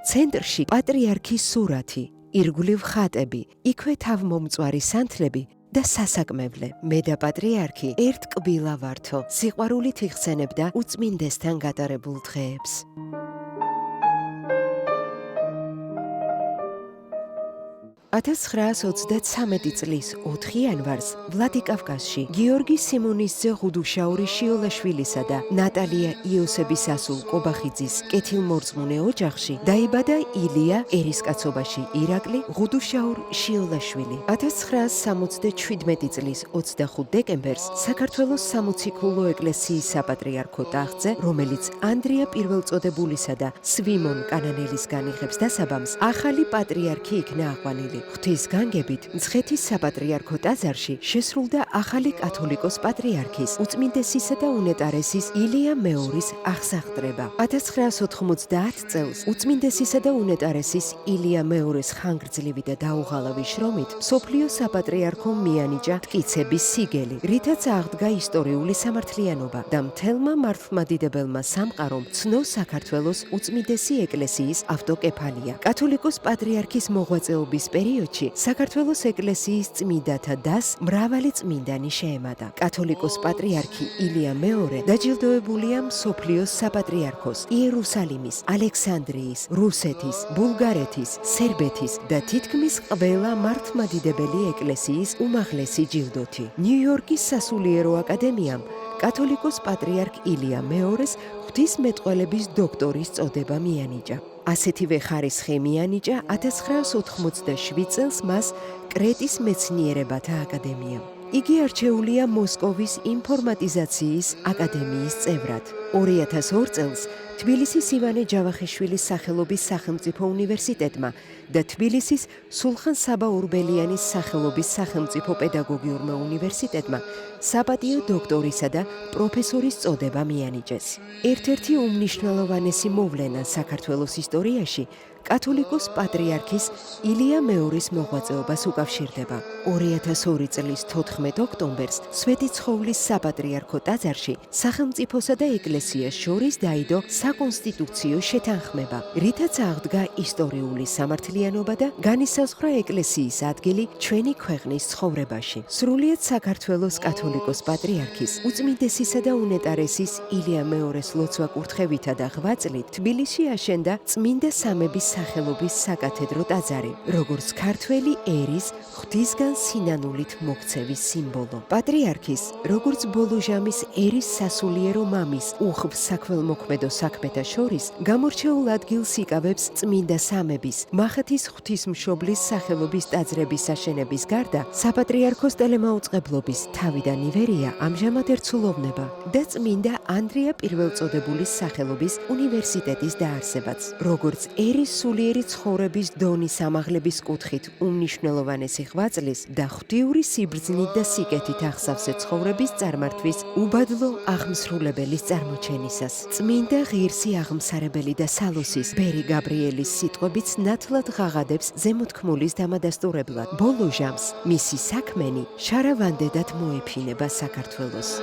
ცენტრში პატრიარქის სურათი, ირგვლივ ხატები, იქვე თავმომწვარი სანთლები და სასაკმევლე. მე და პატრიარქი ერთ კბილა ვართო, სიყვარულით იხსენებდა უწმინდესთან გატარებულ დღეებს. 1923 წლის 4 იანვარს ვლადიკავკაზში გიორგი სიმონიშძე ღუდუშაური შიოლაშვილისა და ნატალია იოსების ასულ კობახიძის კეთილმორწმუნე ოჯახში დაიბადა ილია ერისკაცობაში ირაკლი ღუდუშაურ შიოლაშვილი. 1977 წლის 25 დეკემბერს საქართველოს სამოციქულო ეკლესიის საპატრიარქო ტახტზე, რომელიც ანდრია პირველწოდებულისა და სვიმონ კანანელის განიხებს დასაბამს, ახალი პატრიარქი იქნა აყვანილი. ღვთის განგებით მცხეთის საპატრიარქო ტაძარში შესრულდა ახალი კათოლიკოს პატრიარქის უწმინდესისა და უნეტარესის ილია მეორის აღსაყდრება. 1990 წელს უწმინდესისა და უნეტარესის ილია მეორის ხანგრძლივი და დაუღალავი შრომით მსოფლიო საპატრიარქომ მიანიჭა მტკიცების სიგელი, რითაც აღდგა ისტორიული სამართლიანობა და მთელმა მართლმადიდებელმა სამყარომ ცნო საქართველოს უწმინდესი ეკლესიის ავტოკეფალია. კათოლიკოს პატრიარქის მოღვაწეობის პერიოდში საქართველოს ეკლესიის წმინდათა დას მრავალი წმინდანი შეემატა. კათოლიკოს პატრიარქი ილია მეორე დაჯილდოებულია მსოფლიოს საპატრიარქოს, იერუსალიმის, ალექსანდრიის, რუსეთის, ბულგარეთის, სერბეთის და თითქმის ყველა მართლმადიდებელი ეკლესიის უმაღლესი ჯილდოთი. ნიუ-იორკის სასულიერო აკადემიამ კათოლიკოს პატრიარქ ილია მეორეს ღვთისმეტყველების დოქტორის წოდება მიანიჭა. ასეთივე ხარისხი მიანიჭა 1987 წელს მას კრეტის მეცნიერებათა აკადემიამ. იგი არჩეულია მოსკოვის ინფორმატიზაციის აკადემიის წევრად. 2002 წელს თბილისის ივანე ჯავახიშვილის სახელობის სახელმწიფო უნივერსიტეტმა და თბილისის სულხან საბა ურბელიანის სახელობის სახელმწიფო პედაგოგიურმა უნივერსიტეტმა საპატიო დოქტორისა და პროფესორის წოდება მიანიჭეს. ერთ-ერთი უმნიშვნელოვანესი მოვლენა საქართველოს ისტორიაში კათოლიკოს პატრიარქის ილია მეორის მოღვაწეობას უკავშირდება. 2002 წლის 14 ოქტომბერს სვეტიცხოვლის საპატრიარქო ტაძარში სახელმწიფოსა და ეკლესიას შორის დაიდო საკონსტიტუციო შეთანხმება, რითაც აღდგა ისტორიული სამართლიანობა და განისაზღვრა ეკლესიის ადგილი ჩვენი ქვეყნის ცხოვრებაში. სრულიად საქართველოს კათოლიკოს პატრიარქის უწმინდესისა და უნეტარესის ილია მეორის ლოცვა კურთხევითა და ღვაწლით თბილისში აშენდა წმინდა სამების სახელობის საკათედრო ტაძარი, როგორც ქართველი ერის ღვთისგან სინანულით მოქცევის სიმბოლო. პატრიარქის, როგორც ბოლოჟამის ერის სასულიერო მამის უხვ საქველმოქმედო საქმეთა შორის გამორჩეულ ადგილს იკავებს წმინდა სამების, მახათის ღვთისმშობლის სახელობის ტაძრების აშენების გარდა, საპატრიარქოს ტელემაუწყებლობის თავიდან ივერია ამჟამად ერცულოვნება და წმინდა ანდრია პირველწოდებულის სახელობის უნივერსიტეტის დაარსებაც. როგორც ერის სულიერი ცხოვრების დონის ამაღლების კუთხით უმნიშვნელოვანესი ღვაწლის და ღვთიური სიბრძნით და სიკეთით აღსავსე ცხოვრების წარმართვის უბადლო აღმსრულებელის წარმოჩენისას. წმინდა ღია ღირსი აღმსარებელი და სალოსის ბერი გაბრიელის სიტყვებიც ნათლად ღაღადებს ზემოთქმულის დამადასტურებლად. ბოლო ჟამს მისი საქმენი შარავანდედად მოეფინება საქართველოს.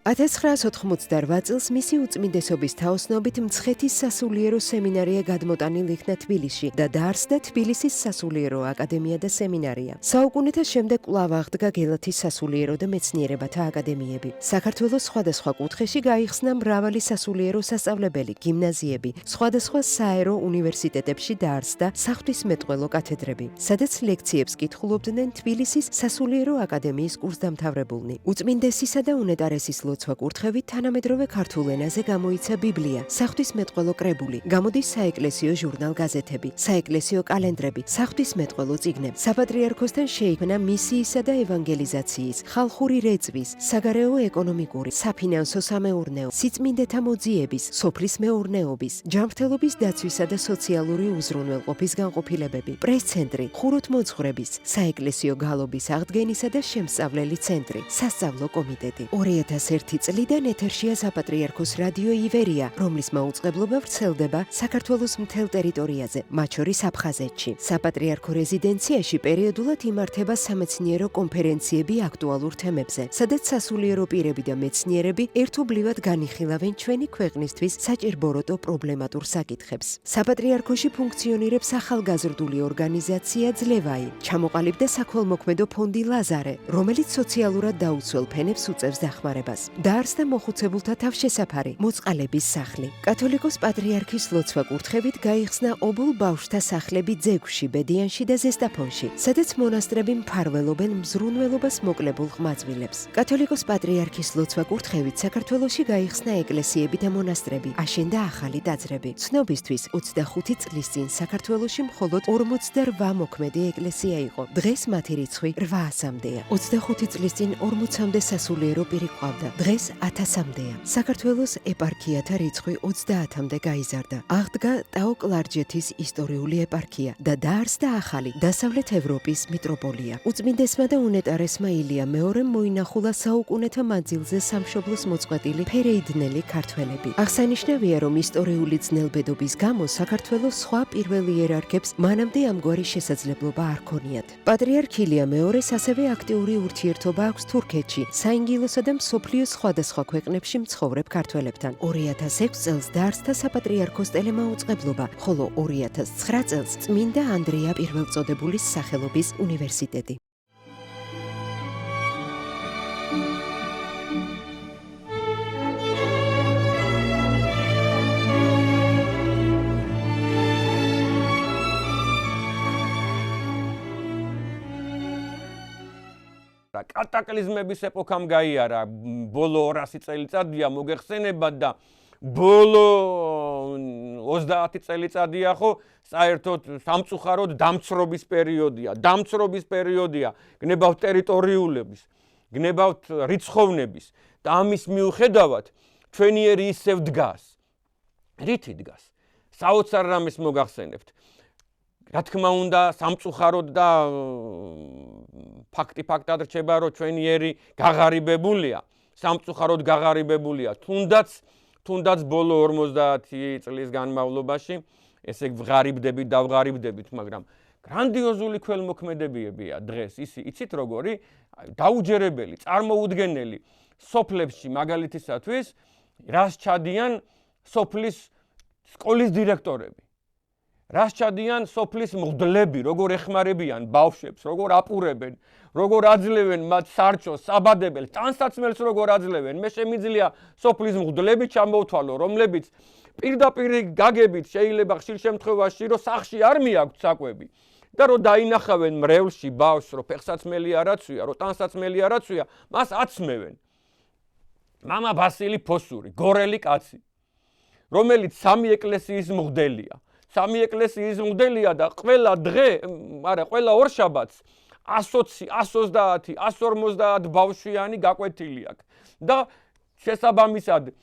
$1988 წელს მისი უწმინდესობის თაოსნობით მცხეთის სასულიერო სემინარია გადმოტანილ იქნა თბილისში და დაარსდა თბილისის სასულიერო აკადემია და სემინარია. საუკუნეთა შემდეგ კვლავ აღდგა გელათის სასულიერო და მეცნიერებათა აკადემიები. საქართველოს სხვადასხვა კუთხეში გაიხსნა მრავალი სასულიერო სასწავლებელი, გიმნაზიები, სხვადასხვა საერო უნივერსიტეტებში დაარსდა საღვთისმეტყველო კათედრები, სადაც ლექციებს კითხულობდნენ თბილისის სასულიერო აკადემიის კურსდამთავრებულნი. უწმინდესისა და უნეტარესის ლოცვა კურთხევით თანამედროვე ქართულ ენაზე გამოიცა ბიბლია, საღვთისმეტყველო კრებული, გამოდის საეკლესიო ჟურნალ-გაზეთები, საეკლესიო კალენდრები, საღვთისმეტყველო წიგნები. საპატრიარქოსთან შეიქმნა მისიისა და ევანგელიზაციის, ხალხური რეწვის, საგარეო ეკონომიკური, საფინანსო სამეურნეო, სიწმინდეთა მოძიების, სოფლის მეურნეობის, ჯანმრთელობის დაცვისა და სოციალური უზრუნველყოფის განყოფილებები, პრეს-ცენტრი, ხუროთმოძღვრების, საეკლესიო გალობის აღდგენისა და შემსწავლელი ცენტრი, სასწავლო კომიტეტი. 2001 წლიდან ეთერშია საპატრიარქოს რადიო ივერია, რომლის მაუწყებლობა ვრცელდება საქართველოს მთელ ტერიტორიაზე, მათ შორის აფხაზეთში. საპატრიარქო რეზიდენციაში პერიოდულად იმართება სამეცნიერო კონფერენციები აქტუალურ თემებზე, სადაც სასულიერო პირები და მეცნიერები ერთობლივად განიხილავენ ჩვენი ქვეყნისთვის საჭირბოროტო პრობლემატურ საკითხებს. საპატრიარქოში ფუნქციონირებს ახალგაზრდული ორგანიზაცია ძლევაი, ჩამოყალიბდა საქველმოქმედო ფონდი ლაზარე, რომელიც სოციალურად დაუცველ ფენებს უწევს დახმარებას. დაარსდა მოხუცებულთა თავშესაფარი, მოწყალების სახლი. კათოლიკოს პატრიარქის ლოცვა კურთხევით გაიხსნა ობოლ ბავშვთა სახლები ძეგვში, ბედიანში და ზესტაფონში, სადაც მონასტრები მფარველობენ მზრუნველობას მოკლებულ ყმაწვილებს. კათოლიკოს პატრიარქის ლოცვა კურთხევით საქართველოში გაიხსნა ეკლესიები და მონასტრები, აშენდა ახალი ტაძრები. ცნობისთვის 25 წლის წინ საქართველოში მხოლოდ 48 მოქმედი ეკლესია იყო. დღეს მათი რიცხვი 800-მდეა. 25 წლის წინ 40-მდე სასულიერო პირი ყავდა. დღეს 1000-მდეა. საქართველოს ეპარქიათა რიცხვი 30-მდე გაიზარდა. აღდგა ტაო-კლარჯეთის ისტორიული ეპარქია და დაარსდა ახალი დასავლეთ ევროპის მიტროპოლია. უწმინდესმა და უნეტარესმა ილია მეორემ მოინახულა საუკუნეთა მანძილზე სამშობლოს მოწყვეტილი ფერეიდნელი ქართველები. აღსანიშნავია, რომ ისტორიული ძნელბედობის გამო საქართველოს სხვა პირველ იერარქებს მანამდე ამგვარი შესაძლებლობა არ ქონიათ. პატრიარქ ილია მეორეს ასევე აქტიური ურთიერთობა აქვს თურქეთში, საინგილოსა და მსოფლიოს სხვადასხვა ქვეყნებში მცხოვრებ ქართველებთან. 2006 წელს დაარსდა საპატრიარქოს ტელემაუწყებლობა, ხოლო 2009 წელს წმინდა ანდრია პირველწოდებულის სახელობის უნივერსიტეტი. კატაკლიზმების ეპოქამ გაიარა, ბოლო 200 წელიწადია მოგეხსენებათ და ბოლო 30 წელიწადია ხო საერთოდ სამწუხაროდ დამცრობის პერიოდია. დამცრობის პერიოდია, გნებავთ ტერიტორიულების, გნებავთ რიცხოვნების და ამის მიუხედავად ჩვენიერი ისევ დგას. რითი დგას? საოცარ რამეს მოგახსენებთ. რა თქმა უნდა, სამწუხაროდ და ფაქტი ფაქტად რჩება, რომ ჩვენიერი გაღარიბებულია, სამწუხაროდ გაღარიბებულია. თუნდაც ბოლო 50 წლის განმავლობაში, ესე ვღარიბდებით და ვღარიბდებით, მაგრამ გრანდიოზული ქველმოქმედებებია დღეს. იცით როგორი? დაუჯერებელი, წარმოუდგენელი სოფლებში მაგალითისათვის, რას ჩადიან სოფლის სკოლის დირექტორები. რას ჩადიან სოფლის მღვდლები, როგორ ეხმარებიან ბავშვებს, როგორ აპურებენ, როგორ აძლევენ მათ სარჩოს, საბადებელს, ტანსაცმელს როგორ აძლევენ. მე შემიძლია სოფლის მღვდლები ჩამოვთვალო, რომლებიც პირდაპირ გაგებით შეიძლება ხშირ შემთხვევაში, რომ სახლში არ მიაქვთ საკვები და რომ დაინახავენ მრევლში ბავშვს, რომ ფეხსაცმელი არ აცვია, რომ ტანსაცმელი არ აცვია, მას აცმევენ. მამა ბასილი ფოსური, გორელი კაცი, რომელიც 3 ეკლესიის მღვდელია. 3 ეკლესიის მღვდელია და ყველა დღე, ყველა ორშაბათს 120, 130, 150 ბავშვიანი გაკვეთილი აქვს. და შესაბამისად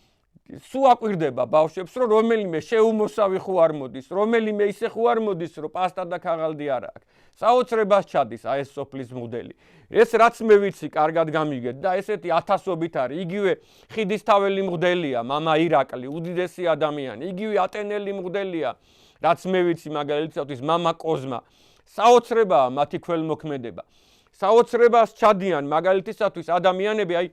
სულ აკვირდება ბავშვებს, რომ რომელიმე შეუმოსავი ხო არ მოდის, რომელიმე ისე ხო არ მოდის, რომ პასტა და ქაღალდი არ აქვს. საოცრებას ჩადის ეს სოფლის მღვდელი. ეს რაც მე ვიცი, კარგად გამიგეთ და ესეთი ათასობით არის. იგივე ხიდისთაველი მღვდელია, მამა ირაკლი, უდიდესი ადამიანი. იგივე ატენელი მღვდელია, რაც მე ვიცი, მაგალითად, მამა კოზმა. საოცრებაა მათი ქველმოქმედება. საოცრებას ჩადიან მაგალითისათვის ადამიანები, აი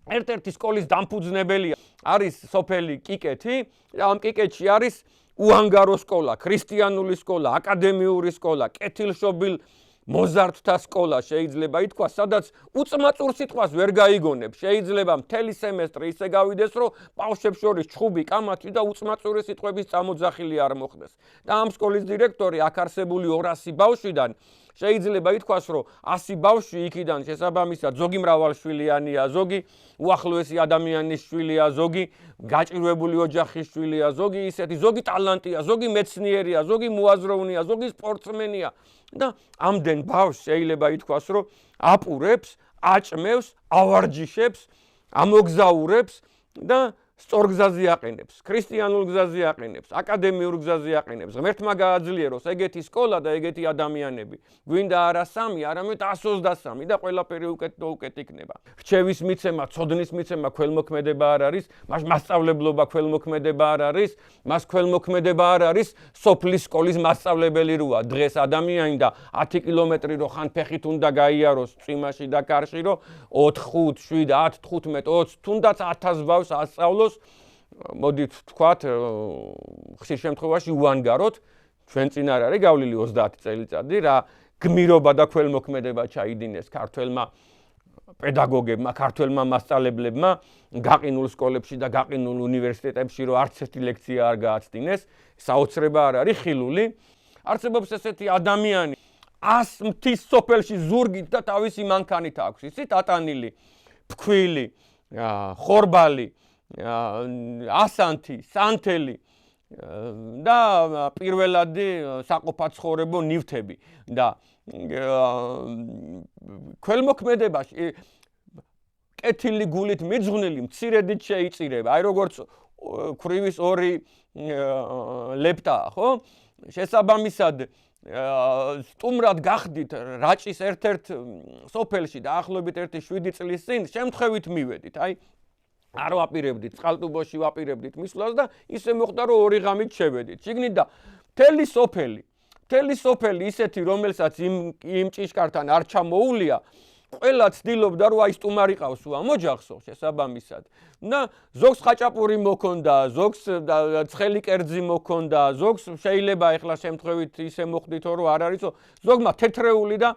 ერთ-ერთი სკოლის დამფუძნებელია არის სოფელი კიკეთი და ამ კიკეთში არის უანგარო სკოლა, ქრისტიანული სკოლა, აკადემიური სკოლა, კეთილშობილ მოზარდთა სკოლა შეიძლება ითქვას, სადაც უწმაწურ სიტყვას ვერ გაიგონებ. შეიძლება მთელი სემესტრი ისე გავიდეს, რომ ბავშვებს შორის ჩხუბი, კამათი და უწმაწური სიტყვების წამოძახილი არ მოხდეს. და ამ სკოლის დირექტორი აქ არსებული 200 ბავშვიდან შეიძლება ითქვას, რომ 100 ბავშვი იქიდან შესაბამისად ზოგი მრავალშვილიანია, ზოგი უახლოესი ადამიანის შვილია, ზოგი გაჭირვებული ოჯახის შვილია, ზოგი ისეთი, ზოგი ტალანტია, ზოგი მეცნიერია, ზოგი მოაზროვნეა, ზოგი სპორტსმენია. და ამდენ ბავშვს შეიძლება ითქვას, რომ აპურებს, აჭმევს, ავარჯიშებს, ამოგზაურებს და სწორ გზაზე აყენებს, ქრისტიანულ გზაზე აყენებს, აკადემიურ გზაზე აყენებს. ღმერთმა გააძლიეროს ეგეთი სკოლა და ეგეთი ადამიანები. გვინდა არა 3, არამედ 123 და ყველაფერი უკეთ და უკეთ იქნება. რჩევის მიცემა, ცოდნის მიცემა ქველმოქმედება არ არის, მას მასწავლებლობა ქველმოქმედება არ არის, მას ქველმოქმედება არ არის სოფლის სკოლის მასწავლებელი როა. დღეს ადამიანი და 10 კილომეტრი რო ხან ფეხით უნდა გაიაროს წვიმაში და კარში, რო 4, 5, 7, 10, 15, 20, თუნდაც 1000 ბავშვს ასწავლოს. მოდით თქვათ, ხშირ შემთხვევაში უანგაროთ, ჩვენ წინ არ არის გავლილი 30 წელიწადი, რა გმირობა და ქველმოქმედება ჩაიდინეს ქართველმა პედაგოგებმა, ქართველმა მასწავლებლებმა, გაყინულ სკოლებში და გაყინულ უნივერსიტეტებში, რომ არც ერთი ლექცია არ გააცდინეს, საოცრება არ არის ხილული. არსებობს ესეთი ადამიანი, 100 მთის სოფელში ზურგით და თავისი მანქანით აქვს, იცით, ატანილი, ფქვილი, ხორბალი, ასანთი, სანთელი და პირველადი საყოფაცხოვრებო ნივთები და ქველმოქმედებაში კეთილი გულით მიძღვნილი მცირედით შეიწირება. აი როგორც ქვრივის 2 ლეპტაა, ხო? შესაბამისად სტუმრად გახდით რაჭის ერთ-ერთ სოფელში და ახლობით 1-7 წლის წინ შემთხვევით მივედით. აი არ ვაპირებდით, წყალტუბოში ვაპირებდით მისვლას და ისე მოხდა, რომ 2 ღამით შევედით. შიგნით და მთელი სოფელი ისეთი, რომელსაც იმ ჭიშკართან არ ჩამოუვლია, ყველა ცდილობდა, რომ აი სტუმარი ყავს უამ ოჯახსო შესაბამისად. და ზოგს ხაჭაპური მოქონდა, ზოგს ცხელი კერძი მოქონდა, ზოგს შეიძლება ეხლა შემთხვევით ისე მოხდითო, რომ არ არისო, ზოგმა თეთრეული და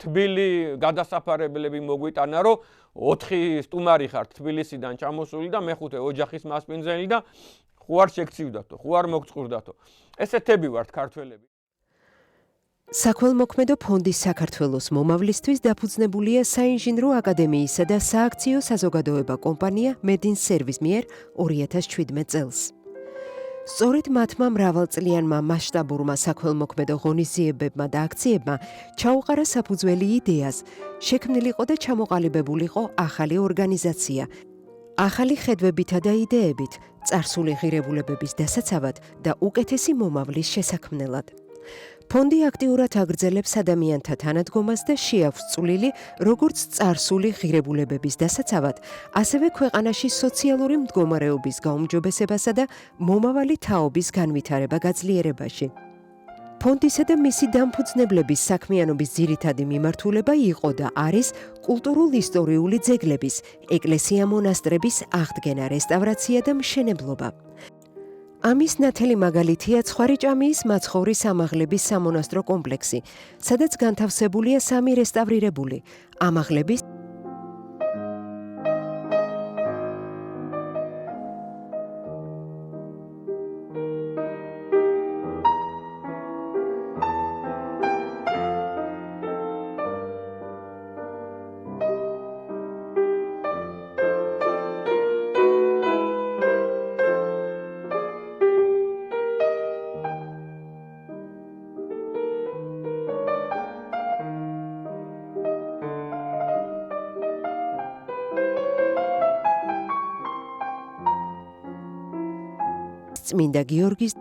თბილი გადასაფარებლები მოგვიტანა, რომ 4 სტუმარი ხართ თბილისიდან ჩამოსული და მე-5 ოჯახის მასპინძელი და ხო არ შეგცივდათო, ხო არ მოგწყურდათო. ესეთები ვართ ქართველები. საქველმოქმედო ფონდის საქართველოს მომავლისთვის დაფუძნებულია საინჟინრო აკადემიისა და სააქციო საზოგადოება კომპანია Medin Service მიერ 2017 წელს. სწორედ მათმა მრავალწლიანმა მასშტაბურმა საქველმოქმედო ღონისძიებებმა და აქციებმა ჩაუყარა საფუძველი იდეას, შექმნილიყო და ჩამოყალიბებულიყო ახალი ორგანიზაცია, ახალი ხედვებითა და იდეებით, წარსული ღირებულებების დასაცავად და უკეთესი მომავლის შესაქმნელად. ფონდი აქტიურად აგრძელებს ადამიანთა თანადგომას და შეაქვს წვლილი როგორც წარსული ღირებულებების დასაცავად, ასევე ქვეყანაში სოციალური მდგომარეობის გაუმჯობესებასა და მომავალი თაობის განვითარება გაძლიერებაში. ფონდისა და მისი დამფუძნებლების საქმიანობის ძირითადი მიმართულება იყო და არის კულტურულ-ისტორიული ძეგლების, ეკლესია-მონასტრების აღდგენა, რესტავრაცია და მშენებლობა. ამის ნათელი მაგალითია ცხვარიჭამიის მაცხოვრის ამაღლების სამონასტრო კომპლექსი, სადაც განთავსებულია 3 რესტავრირებული ამაღლების წმინდა გიორგის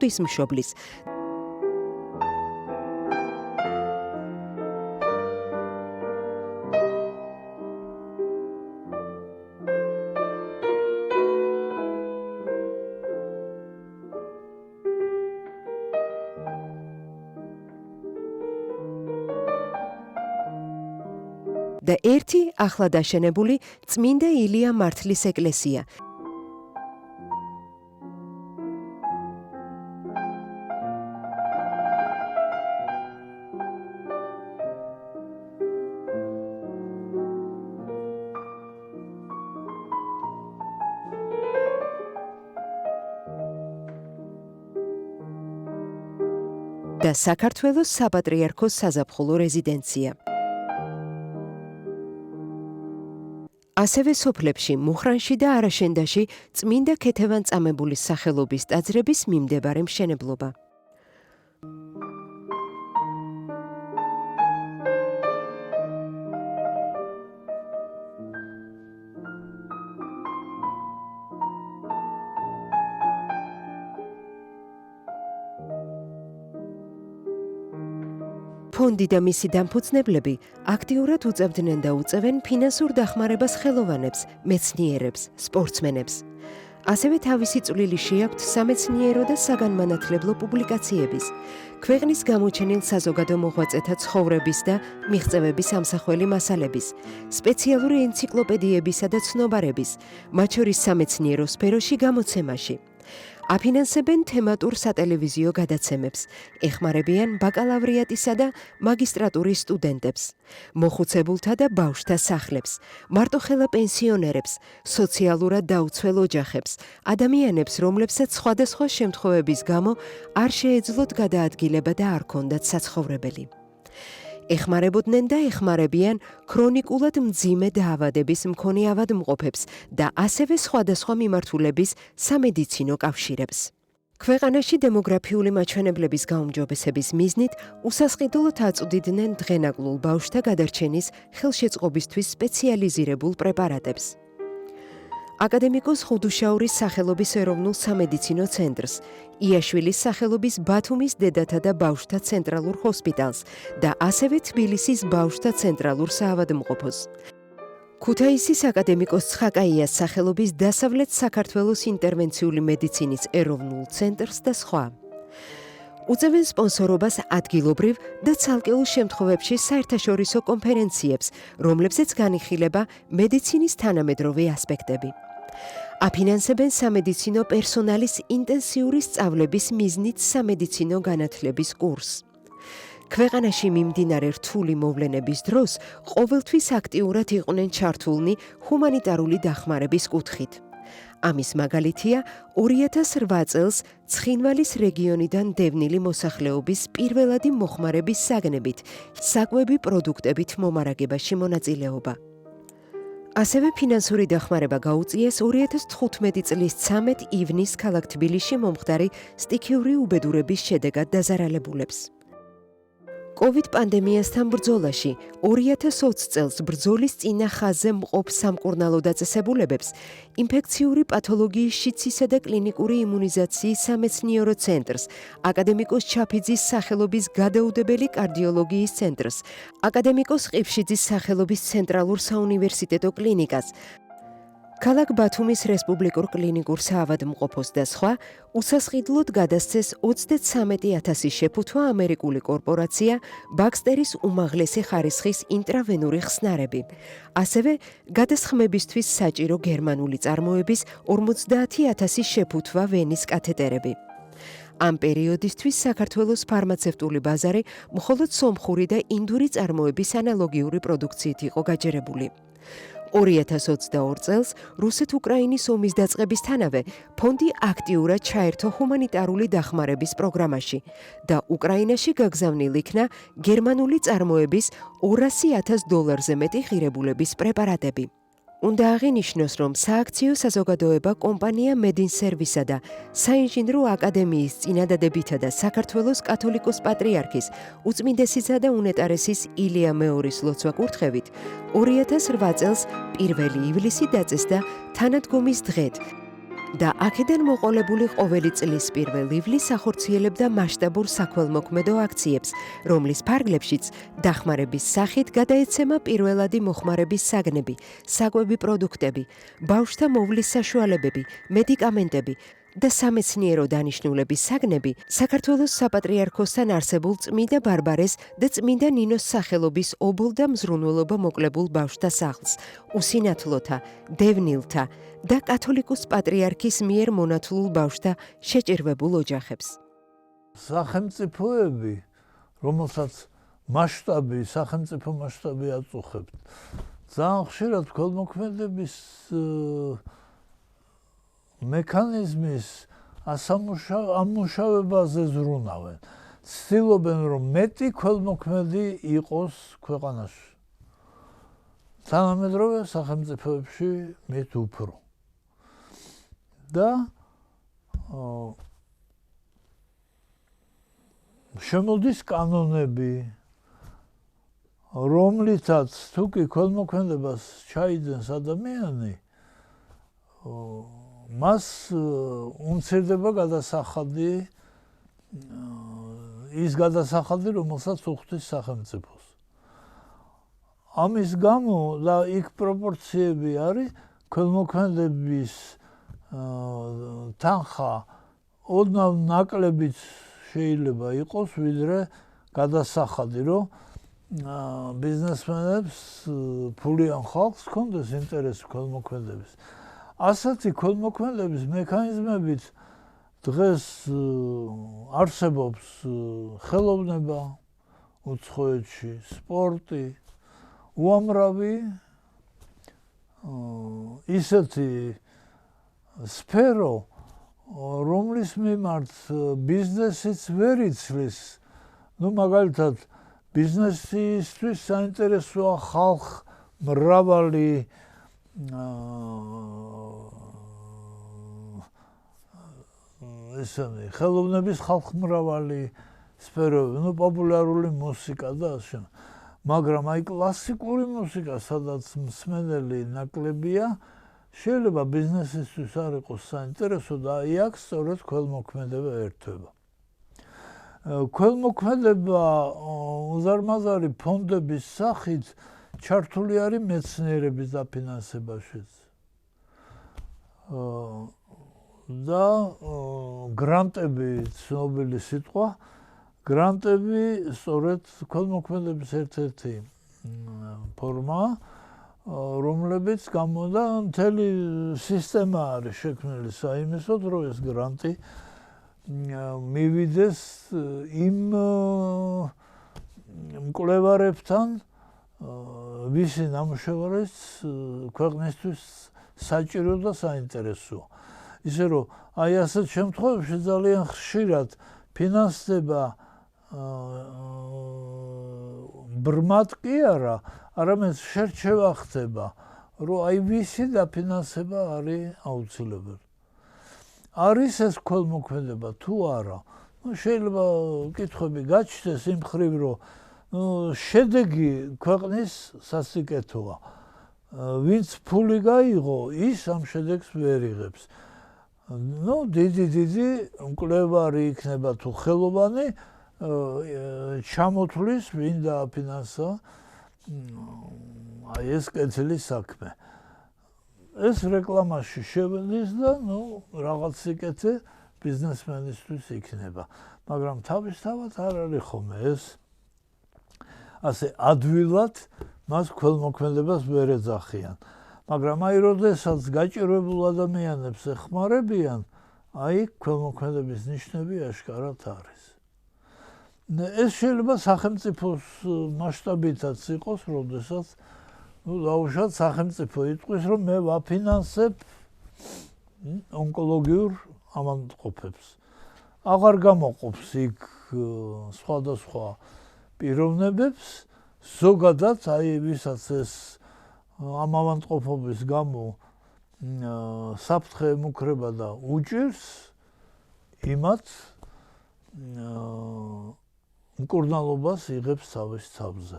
ღვთისმშობლის და ერთი ახლად აშენებული წმინდა ილია მართლის ეკლესია. და საქართველოს საპატრიარქოს საზაფხულო რეზიდენცია. ასევე სოფლებში, მუხრანში და არაშენდაში წმინდა ქეთევან წამებულის სახელობის ტაძრების მიმდებარე მშენებლობა. ფონდი და მისი დამფუძნებლები აქტიურად უწევდნენ და უწევენ ფინანსურ დახმარებას ხელოვანებს, მეცნიერებს, სპორტსმენებს. ასევე თავისი წვლილი შეაქვთ სამეცნიერო და საგანმანათლებლო პუბლიკაციების, ქვეყნის გამოჩენილ საზოგადო მოღვაწეთა ცხოვრების და მიღწევების ამსახველი მასალების, სპეციალური ენციკლოპედიებისა და ცნობარების, მათ შორის სამეცნიერო სფეროში გამოცემაში. აფინანსებენ თემატურ სატელევიზიო გადაცემებს, ეხმარებიან ბაკალავრიატისა და მაგისტრატურის სტუდენტებს, მოხუცებულთა და ბავშვთა სახლებს, მარტოხელა პენსიონერებს, სოციალურად დაუცველ ოჯახებს, ადამიანებს, რომლებსაც სხვადასხვა შემთხვევების გამო არ შეეძლოთ გადაადგილება და არ ჰქონდათ საცხოვრებელი. ეხმარებოდნენ და ეხმარებიან ქრონიკულად მძიმე დაავადების მქონე ავადმყოფებს და ასევე სხვადასხვა მიმართულების სამედიცინო კავშირებს. ქვეყანაში დემოგრაფიული მაჩვენებლების გაუმჯობესების მიზნით უსასყიდლოდ აწვდიდნენ დღენაკლულ ბავშვთა გადარჩენის ხელშეწყობისთვის სპეციალიზირებულ პრეპარატებს. აკადემიკოს ხუდუშაურის სახელობის ეროვნულ სამედიცინო ცენტრს, იაშვილის სახელობის ბათუმის დედათა და ბავშვთა ცენტრალურ ჰოსპიტალს და ასევე თბილისის ბავშვთა ცენტრალურ საავადმყოფოს. ქუთაისის აკადემიკოს ცხაკაიას სახელობის დასავლეთ საქართველოს ინტერვენციული მედიცინის ეროვნულ ცენტრს და სხვა. უწევენ სპონსორობას ადგილობრივ და ცალკეულ შემთხვევებში საერთაშორისო კონფერენციებს, რომლებზეც განიხილება მედიცინის თანამედროვე ასპექტები. აფინანსებენ სამედიცინო პერსონალის ინტენსიური სწავლების მიზნით სამედიცინო განათლების კურსს. ქვეყანაში მიმდინარე რთული მოვლენების დროს ყოველთვის აქტიურად იყვნენ ჩართულნი ჰუმანიტარული დახმარების კუთხით. ამის მაგალითია 2008 წელს ცხინვალის რეგიონიდან დევნილი მოსახლეობის პირველადი მოხმარების საგნებით საკვები პროდუქტებით მომარაგებაში მონაწილეობა. ასევე ფინანსური დახმარება გაუწიეს 2015 წლის 13 ივნის ქალაქ თბილისში მომხდარი სტიქიური უბედურების შედეგად დაზარალებულებს. COVID პანდემიასთან ბრძოლაში 2020 წელს ბრძოლის წინა ხაზზე მყოფ სამკურნალო დაწესებულებებს ინფექციური პათოლოგიის შიცისა და კლინიკური იმუნიზაციის სამეცნიერო ცენტრს, აკადემიკოს ჩაფიძის სახელობის გადაუდებელი კარდიოლოგიის ცენტრს, აკადემიკოს ყიფშიძის სახელობის ცენტრალურ საუნივერსიტეტო კლინიკას, ქალაქ ბათუმის რესპუბლიკურ კლინიკურ საავადმყოფოს და სხვა უსასყიდლოდ გადასცეს 33,000 შეფუთვა ამერიკული კორპორაცია ბაქსტერის უმაღლესი ხარისხის ინტრავენური ხსნარები. ასევე გადასხმებისთვის საჭირო გერმანული წარმოების 50,000 შეფუთვა ვენის კათეტერები. ამ პერიოდისთვის საქართველოს ფარმაცევტული ბაზარი მხოლოდ სომხური და ინდური წარმოების ანალოგიური პროდუქციით იყო გაჯერებული. 2022 წელს რუსეთ-უკრაინის ომის დაწყებისთანავე ფონდი აქტიურად ჩაერთო ჰუმანიტარული დახმარების პროგრამაში და უკრაინაში გაგზავნილ იქნა გერმანული წარმოების $200,000-ზე მეტი ღირებულების პრეპარატები. უნდა აღინიშნოს, რომ სააქციო საზოგადოება კომპანია მედინსერვისა და საინჟინრო აკადემიის წინადადებითა და საქართველოს კათოლიკოს პატრიარქის უწმინდესისა და უნეტარესის ილია მეორის ლოცვა-კურთხევით 2008 წელს 1 ივლისი დაწესდა თანადგომის დღედ და აქედან მოყოლებული ყოველი წლის 1 ივლისს ახორციელებდა მასშტაბურ საქველმოქმედო აქციებს, რომლის ფარგლებშიც დახმარების სახით გადაეცემა პირველადი მოხმარების საგნები, საკვები პროდუქტები, ბავშვთა მოვლის საშუალებები, მედიკამენტები და სამეცნიერო დანიშნულების საგნები საქართველოს საპატრიარქოსთან არსებულ წმინდა ბარბარეს და წმინდა ნინოს სახელობის ობოლ და მზრუნველობა მოკლებულ ბავშვთა სახლს, უსინათლოთა, დევნილთა და კათოლიკოს პატრიარქის მიერ მონათლულ ბავშვთა შეჭირვებულ ოჯახებს. სახელმწიფოები, რომელსაც სახელმწიფო მასშტაბი აწუხებთ, ძალიან ხშირად ქველმოქმედების მექანიზმის ამუშავებაზე ზრუნავენ. ცდილობენ, რომ მეტი ქველმოქმედი იყოს ქვეყანაში. თანამედროვე სახელმწიფოებში მით უფრო. და შემოდის კანონები, რომლითაც თუ კი ქველმოქმედებას ჩაიძენს ადამიანი, მას უმცირდება გადასახადი, ის გადასახადი, რომელსაც უხდის სახელმწიფოს. ამის გამო და იქ პროპორციები არის ქველმოქმედების თანხა ოდნავ ნაკლებიც შეიძლება იყოს, ვიდრე გადასახადი, რომ ბიზნესმენებს ფულიან ხალხს ჰქონდეს ინტერესი ქველმოქმედების. ასეთი ქველმოქმედების მექანიზმებით დღეს არსებობს ხელოვნება უცხოეთში, სპორტი, უამრავი ისეთი სფერო, რომლის მიმართ ბიზნესიც ვერ იცვლის. მაგალითად, ბიზნესისთვის საინტერესოა ხალხ მრავალი ხელოვნების ხალხმრავალი სფეროები, პოპულარული მუსიკა და ასე. მაგრამ აი კლასიკური მუსიკა, სადაც მსმენელი ნაკლებია, შეიძლება ბიზნესისთვის არ იყოს საინტერესო და აი აქ სწორედ ქველმოქმედება ერთვება. ქველმოქმედება უზარმაზარი ფონდების სახით ჩართული არის მეცნიერების დაფინანსებაშიც. და გრანტები, ცნობილი სიტყვა, გრანტები სწორედ ქველმოქმედების ერთ-ერთი ფორმაა, რომლებიც გამოდა მთელი სისტემა არის შექმნილი საიმისოდ, რომ ეს გრანტი მივიდეს იმ მკვლევარებთან, ვისი ნამუშევარიც ქვეყნისთვის საჭირო და საინტერესოა. ისე რომ აი ასეთ შემთხვევებში ძალიან ხშირად ფინანსდება ბრმად კი არა, არამედ შერჩევა ხდება, რომ აი ვისი დაფინანსება არის აუცილებელი. არის ეს ქველმოქმედება თუ არა? შეიძლება კითხვები გაჩნდეს იმ მხრივ, რომ შედეგი ქვეყნის სასიკეთოა. ვინც ფული გაიღო, ის ამ შედეგს ვერ იღებს. დიდი მკვლევარი იქნება თუ ხელოვანი, ჩამოთვლის ვინ დააფინანსა აი ეს კეთილი საქმე. ეს რეკლამაში შევედის და რაღაც სიკეთე ბიზნესმენისთვის იქნება. მაგრამ თავისთავად არ არის ხოლმე ეს ასე ადვილად მას ქველმოქმედებას ვერ ეძახიან. მაგრამ აი როდესაც გაჭირვებულ ადამიანებს ეხმარებიან, აი ქველმოქმედების ნიშნები აშკარად არის. ეს შეიძლება სახელმწიფოს მასშტაბითაც იყოს, როდესაც დაუშვათ სახელმწიფო იტყვის, რომ მე ვაფინანსებ ონკოლოგიურ ავადმყოფებს. აღარ გამოყოფს იქ სხვადასხვა პიროვნებებს, ზოგადად აი ვისაც ეს ამ ავადმყოფობის გამო საფრთხე ემუქრება და უჭირს იმათ მკურნალობას იღებს თავის თავზე.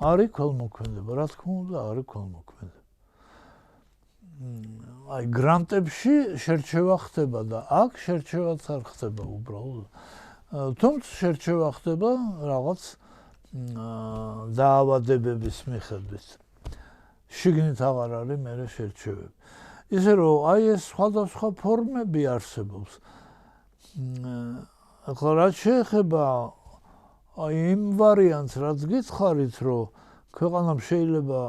არის ქველმოქმედება, რა თქმა უნდა, არის ქველმოქმედება. აი გრანტებში შერჩევა ხდება და აქ შერჩევაც არ ხდება უბრალოდ. თუმცა შერჩევა ხდება რაღაც დაავადებების მიხედვით. შიგნით აღარ არის მერე შერჩევები. ისე რომ აი ეს სხვადასხვა ფორმები არსებობს. ახლა რაც შეეხება აი იმ ვარიანტს, რაც გითხარით, რომ ქვეყანამ შეიძლება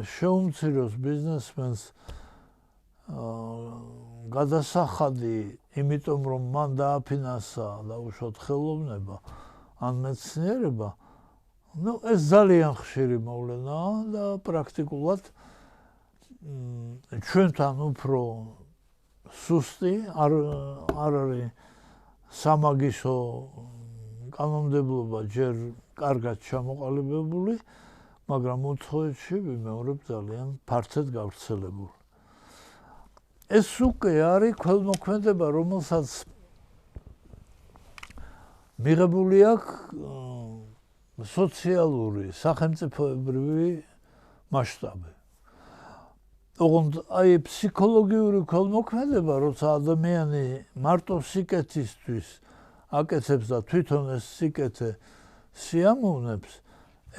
შეუმციროს ბიზნესმენს გადასახადი, იმიტომ რომ მან დააფინანსა დაუშვათ ხელოვნება ან მეცნიერება, ეს ძალიან ხშირი მოვლენაა და პრაქტიკულად ჩვენთან უფრო სუსტი არ არის სამაგისო კანონმდებლობა ჯერ კარგად ჩამოყალიბებული, მაგრამ უცხოეთში ვიმეორებ ძალიან ფართედ გავრცელებული. ეს უკვე არის ქველმოქმედება, რომელსაც მიღებული აქვს სოციალური, სახელმწიფოებრივი მასშტაბი. ოღონდ აი ფსიქოლოგიური ქველმოქმედება, როცა ადამიანი მარტო სიკეთისთვის აკეთებს და თვითონ ეს სიკეთე სიამოვნებს,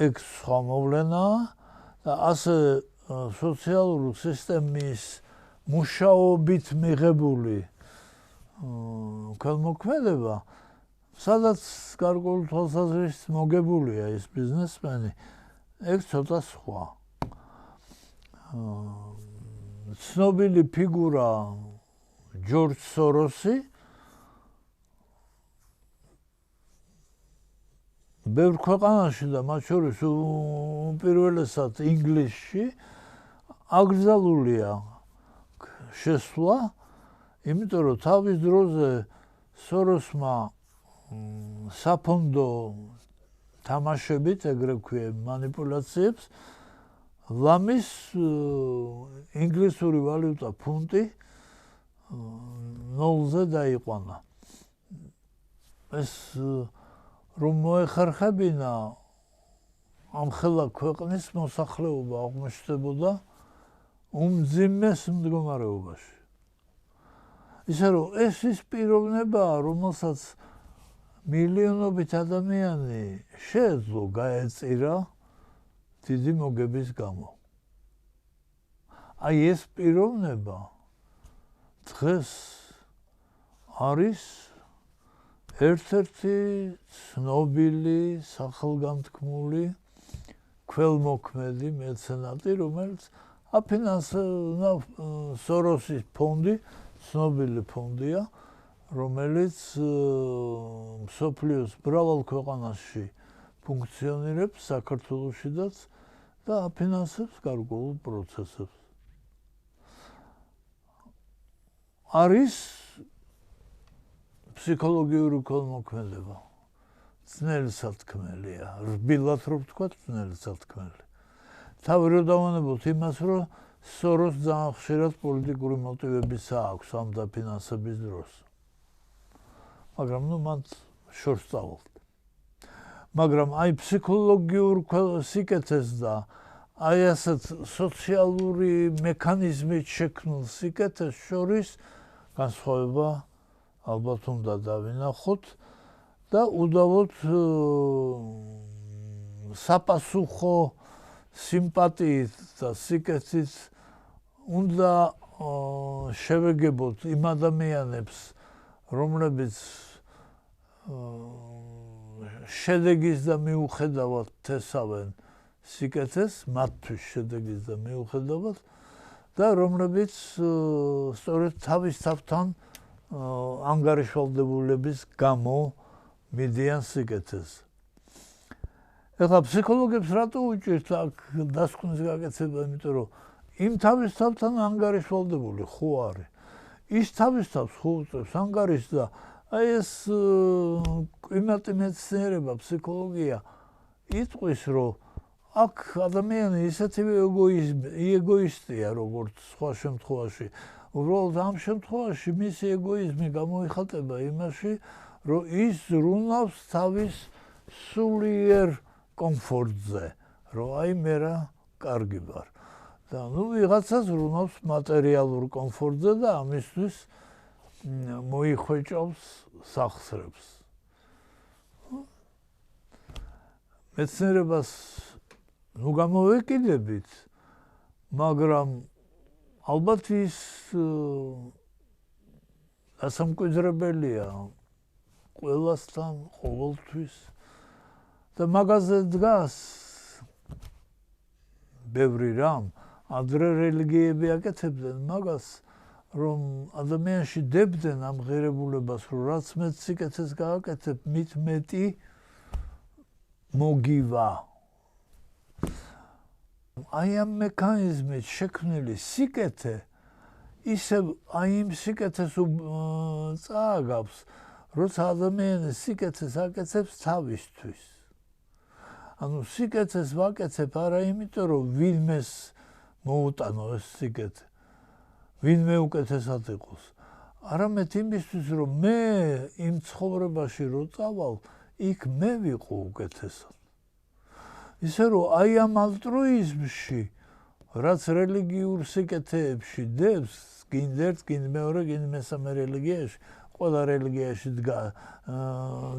ეგ სხვა მოვლენაა და ასე სოციალური სისტემის მუშაობით მიღებული ქველმოქმედება, სადაც გარკვეული თვალსაზრისით მოგებულია ეს ბიზნესმენი, ეგ ცოტა სხვა. ცნობილი ფიგურა ჯორჯ სოროსი ბევრ ქვეყანაში და მათ შორის უპირველესად ინგლისში აკრძალულია შესვლა, იმიტომ რომ თავის დროზე სოროსმა საფონდო თამაშებით, ეგრე ვქვია, მანიპულაციებს ლამის ინგლისური ვალუტა ფუნტი ნოლზე დაიყვანა. ეს რომ მოეხერხებინა ამ ხელა ქვეყნის მოსახლეობა აღმოჩნდებოდა უმძიმეს მდგომარეობაში. ისე რომ ეს ის პიროვნებაა, რომელსაც მილიონობით ადამიანი შეეძლო გაეწირა დიდი მოგების გამო. აი ეს პიროვნება დღეს არის ერთ-ერთი ცნობილი სახელგანთქმული ქველმოქმედი მეცენატი, რომელიც აფინანსა სოროსის ფონდი, ცნობილი ფონდია, რომელიც მსოფლიოს მრავალ ქვეყანაში ფუნქციონირებს, საქართველოშიდაც და აფინანსებს გარკვეულ პროცესებს. არის ფსიქოლოგიური ქველმოქმედება. ძნელი სათქმელია, რბილად რო ვთქვათ, ძნელი სათქმელი. თავი რო დავანებოთ იმას, რომ სოროს ძალიან ხშირად პოლიტიკური მოტივებიც აქვს ამ დაფინანსების დროს. მაგრამ მან შორს წავალთ. მაგრამ აი ფსიქოლოგიურ სიკეთეს და აი ასეთ სოციალური მექანიზმით შექმნილ სიკეთეს შორის განსხვავება ალბათ უნდა დავინახოთ და უდავოდ საპასუხო სიმპათიით და სიკეთით უნდა შევეგებოთ იმ ადამიანებს, რომლებიც შედეგის და მიუხედავად თესავენ სიკეთეს, მათთვის შედეგის და მიუხედავად და რომლებიც სწორედ თავის თავთან ანგარიშვალდებულების გამო მიდიან სიკეთეს. ეხლა ფსიქოლოგებს რატო უჭირთ აქ დასკვნის გაკეთება, იმიტომ რომ იმ თავისთავთან ანგარიშვალდებული ხო არის. ის თავისთავს ხო უწევს ანგარიშს და აი ეს კლიმატი მეცნიერება, ფსიქოლოგია იტყვის, რომ აქ ადამიანი ისეთივე ეგოისტია, როგორც სხვა შემთხვევაში. უბრალოდ ამ შემთხვევაში მისი ეგოიზმი გამოიხატება იმაში, რომ ის ზრუნავს თავის სულიერ კომფორტზე, რომ აი მე რა კარგი ვარ. და ვიღაცას ზრუნავს მატერიალურ კომფორტზე და ამისთვის მოიხვეჭავს სახსრებს. მეცნიერებას გამოვეკიდებით, მაგრამ ალბათ ის დასამკვიდრებელია ყველასთან, ყოველთვის და მაგაზე დგას ბევრი რამ. ადრე რელიგიები აკეთებდნენ მაგას, რომ ადამიანში დებდნენ ამ ღირებულებას, რომ რაც მეც სიკეთეს გააკეთებ, მით მეტი მოგივა. აი ამ მექანიზმით შექმნილი სიკეთე ისევ აი იმ სიკეთეს წააგავს, როცა ადამიანი სიკეთეს აკეთებს თავისთვის. ანუ სიკეთეს ვაკეთებ არა იმიტომ, რომ ვინმეს მოუტანო ეს სიკეთე, ვინმე უკეთესად იყოს. არამედ იმისთვის, რომ მე იმ ცხოვრებაში რო წავალ, იქ მე ვიყო უკეთესად. ისე რომ აი ამ ალტრუიზმში, რაც რელიგიურ სიკეთეებში დევს, გინდა ერთ, გინდა მეორე, გინდა მესამე რელიგიაში, ყველა რელიგიაში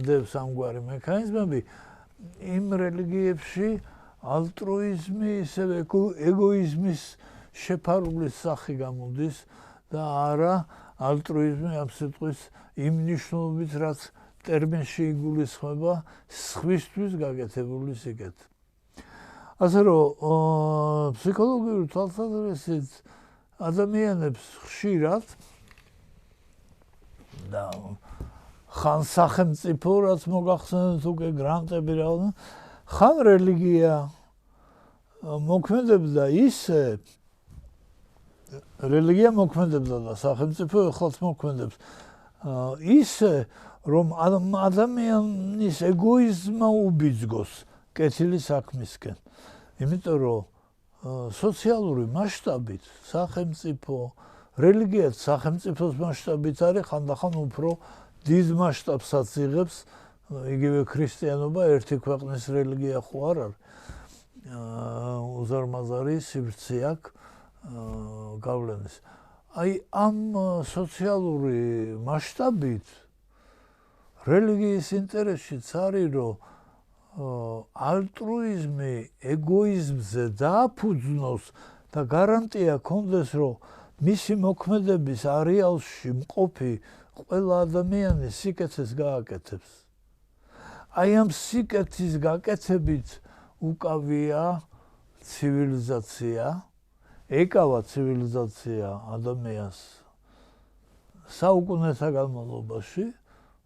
დევს ამგვარი მექანიზმები, იმ რელიგიებში ალტრუიზმი ისევ ეგოიზმის შეფარულის სახი გამოდის და არა ალტრუიზმი ამ სიტყვის იმ ნიშნულობით, რაც ტერმინში იგულისხმება სხვისთვის გაკეთებული სიკეთე. ასე რომ ფსიქოლოგიური თვალსაზრისით ადამიანებს ხშირად და ხან სახელმწიფო, რაც მოგახსენეთ უკვე გრანტები რა, ხან რელიგია მოქმედებდა ისე, რელიგია მოქმედებდა და სახელმწიფო ეხლაც მოქმედებს ისე, რომ ადამიანის ეგოიზმმა უბიძგოს კეთილი საქმისკენ. იმიტომ რომ სოციალური მასშტაბით სახელმწიფო, რელიგიაც სახელმწიფოს მასშტაბით არის, ხანდახან უფრო დიდ მასშტაბსაც იღებს, იგივე ქრისტიანობა ერთი ქვეყნის რელიგია ხო არ არის. უზარმაზარი სივრცე აქვს გავლენის. აი ამ სოციალური მასშტაბით რელიგიის ინტერესშიც არის, რომ ალტრუიზმი ეგოიზმზე დააფუძნოს და გარანტია კონდეს, რომ მისი მოქმედების არეალში მყოფი ყველა ადამიანი სიკეთეს გააკეთებს. აი ამ სიკეთის გაკეთებით უკავია ცივილიზაცია, ეკავა ცივილიზაცია ადამიანს საუკუნეთა განმავლობაში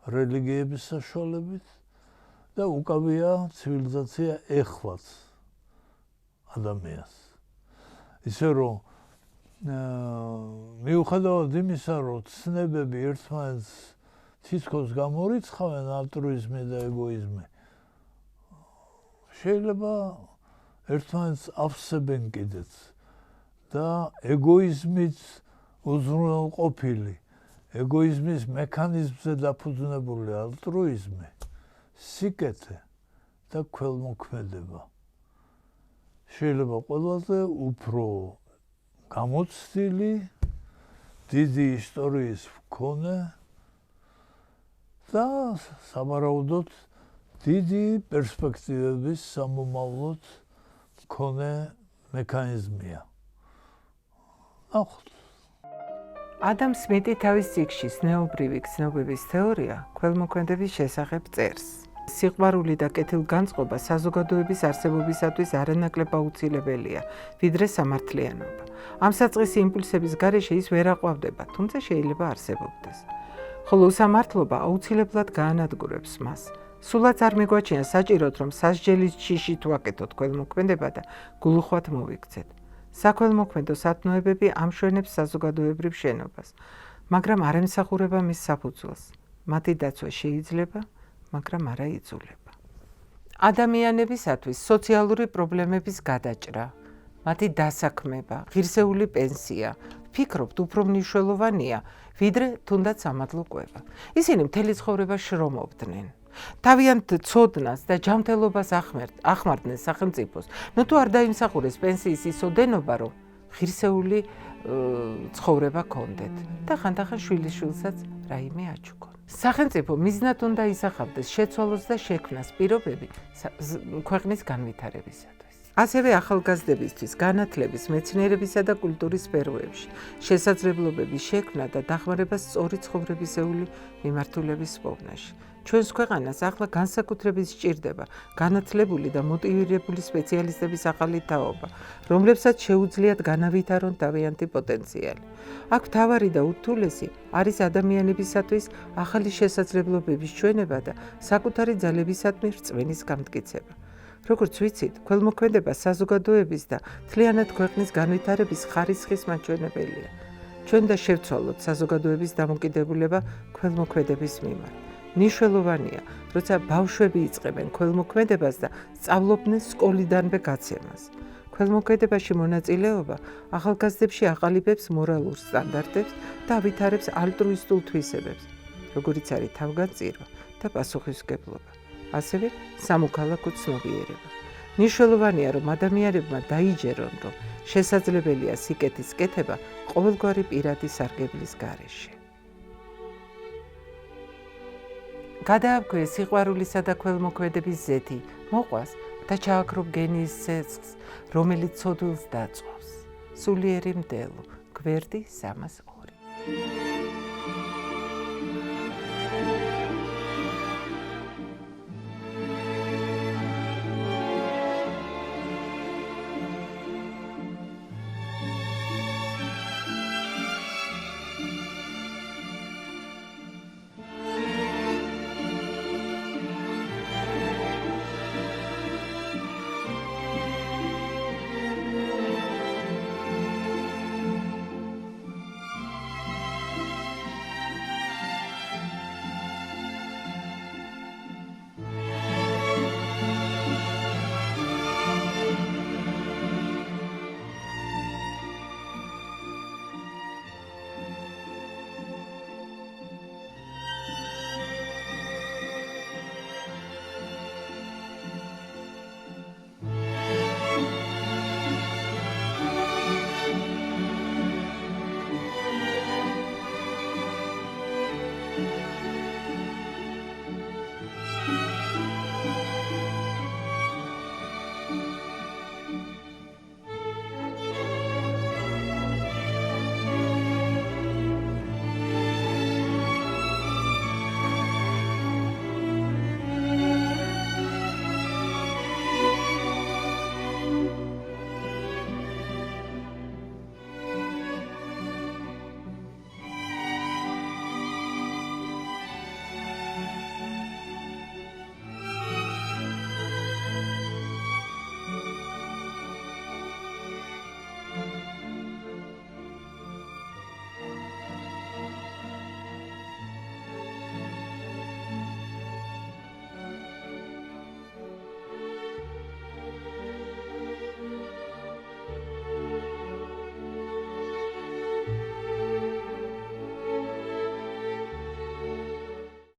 რელიგიების საშუალებით და უკავია ცივილიზაცია ეხლაც ადამიანს. ისე რომ მიუხედავად იმისა, რომ ცნებები ერთმანეთს თითქოს გამორიცხავენ ალტრუიზმი და ეგოიზმი, შეიძლება ერთმანეთს ავსებენ კიდეც და ეგოიზმით უზრუნველყოფილი, ეგოიზმის მექანიზმზე დაფუძნებული ალტრუიზმი, სიკეთე და ქველმოქმედება შეიძლება ყველაზე უფრო გამოცდილი, დიდი ისტორიის მქონე და სავარაუდოდ დიდი პერსპექტივების სამომავლოდ მქონე მექანიზმია. ნახოთ. ადამ სმიტი თავის წიგნში ზნეობრივი გრძნობების თეორია ქველმოქმედების შესახებ წერს. სიყვარული და კეთილგანწყობა საზოგადოების არსებობისათვის არანაკლებ აუცილებელია, ვიდრე სამართლიანობა. ამ საწყისი იმპულსების გარეშე ის ვერ აყვავდება, თუმცა შეიძლება არსებობდეს. ხოლო უსამართლობა აუცილებლად გაანადგურებს მას. სულაც არ მიგვაჩნია საჭიროდ, რომ სასჯელის ჯიში თუ აკეთოთ ქველმოქმედება და გულუხვად მოვიქცეთ. საქველმოქმედო სათნოებები ამშვენებს საზოგადოებრივ შენობას, მაგრამ არ ემსახურება მის საფუძველს. მათი დაცვა შეიძლება, მაგრამ არა იწულება. ადამიანებისათვის სოციალური პრობლემების გადაჭრა, მათი დასაქმება, ღირსეული პენსია, ვფიქრობთ, უფრო მნიშვნელოვანია, ვიდრე თუნდაც სამადლო კვება. ისინი მთელი ცხოვრება შრომობდნენ. თავიანთ ცოდნას და ჯანმრთელობას ახმარდნენ სახელმწიფოს. თუ არ დაიმსახურეს პენსიის ის ოდენობა, რომ ღირსეული ცხოვრება კონდეთ და ხანდახან შვილიშვილსაც რაიმე აჩუქონ. სახელმწიფო მიზნად უნდა ისახავდეს შეცვალოს და შექმნას პირობები ქვეყნის განვითარებისათვის. ასევე ახალგაზრდებისთვის განათლების, მეცნიერებისა და კულტურის სფეროებში შესაძლებლობების შექმნა და დახმარება სწორი ცხოვრებისეული მიმართულების პოვნაში. ჩვენს ქვეყანას ახლა განსაკუთრებით სჭირდება განათლებული და მოტივირებული სპეციალისტების ახალი თაობა, რომლებსაც შეუძლიათ განავითარონ თავიანთი პოტენციალი. აქ მთავარი და ურთულესი არის ადამიანებისათვის ახალი შესაძლებლობების ჩვენება და საკუთარი ძალებისადმი რწმენის გამტკიცება. როგორც ვიცით, ქველმოქმედება საზოგადოების და მთლიანად ქვეყნის განვითარების ხარისხის მაჩვენებელია. ჩვენ და შევცვალოთ საზოგადოების დამოკიდებულება ქველმოქმედების მიმართ. მნიშვნელოვანია, როცა ბავშვები იწყებენ ქველმოქმედებას და სწავლობდნენ სკოლიდანვე გაცემას. ქველმოქმედებაში მონაწილეობა ახალგაზრდებში აყალიბებს მორალურ სტანდარტებს და ავითარებს ალტრუისტულ თვისებებს, როგორიც არის თავგანწირვა და პასუხისმგებლობა, ასევე სამოქალაქო ცნობიერება. მნიშვნელოვანია, რომ ადამიანებმა დაიჯერონ, რომ შესაძლებელია სიკეთის კეთება ყოველგვარი პირადი სარგებლის გარეშე. გადააქვეყნე სიყვარულისა და ქველმოქმედების ზეთი, მოყვას და ჩააქრობ გენიის ცეცხლს, რომელიც ცოდვილს დაწვავს. სულიერი მდელო, გვერდი 302.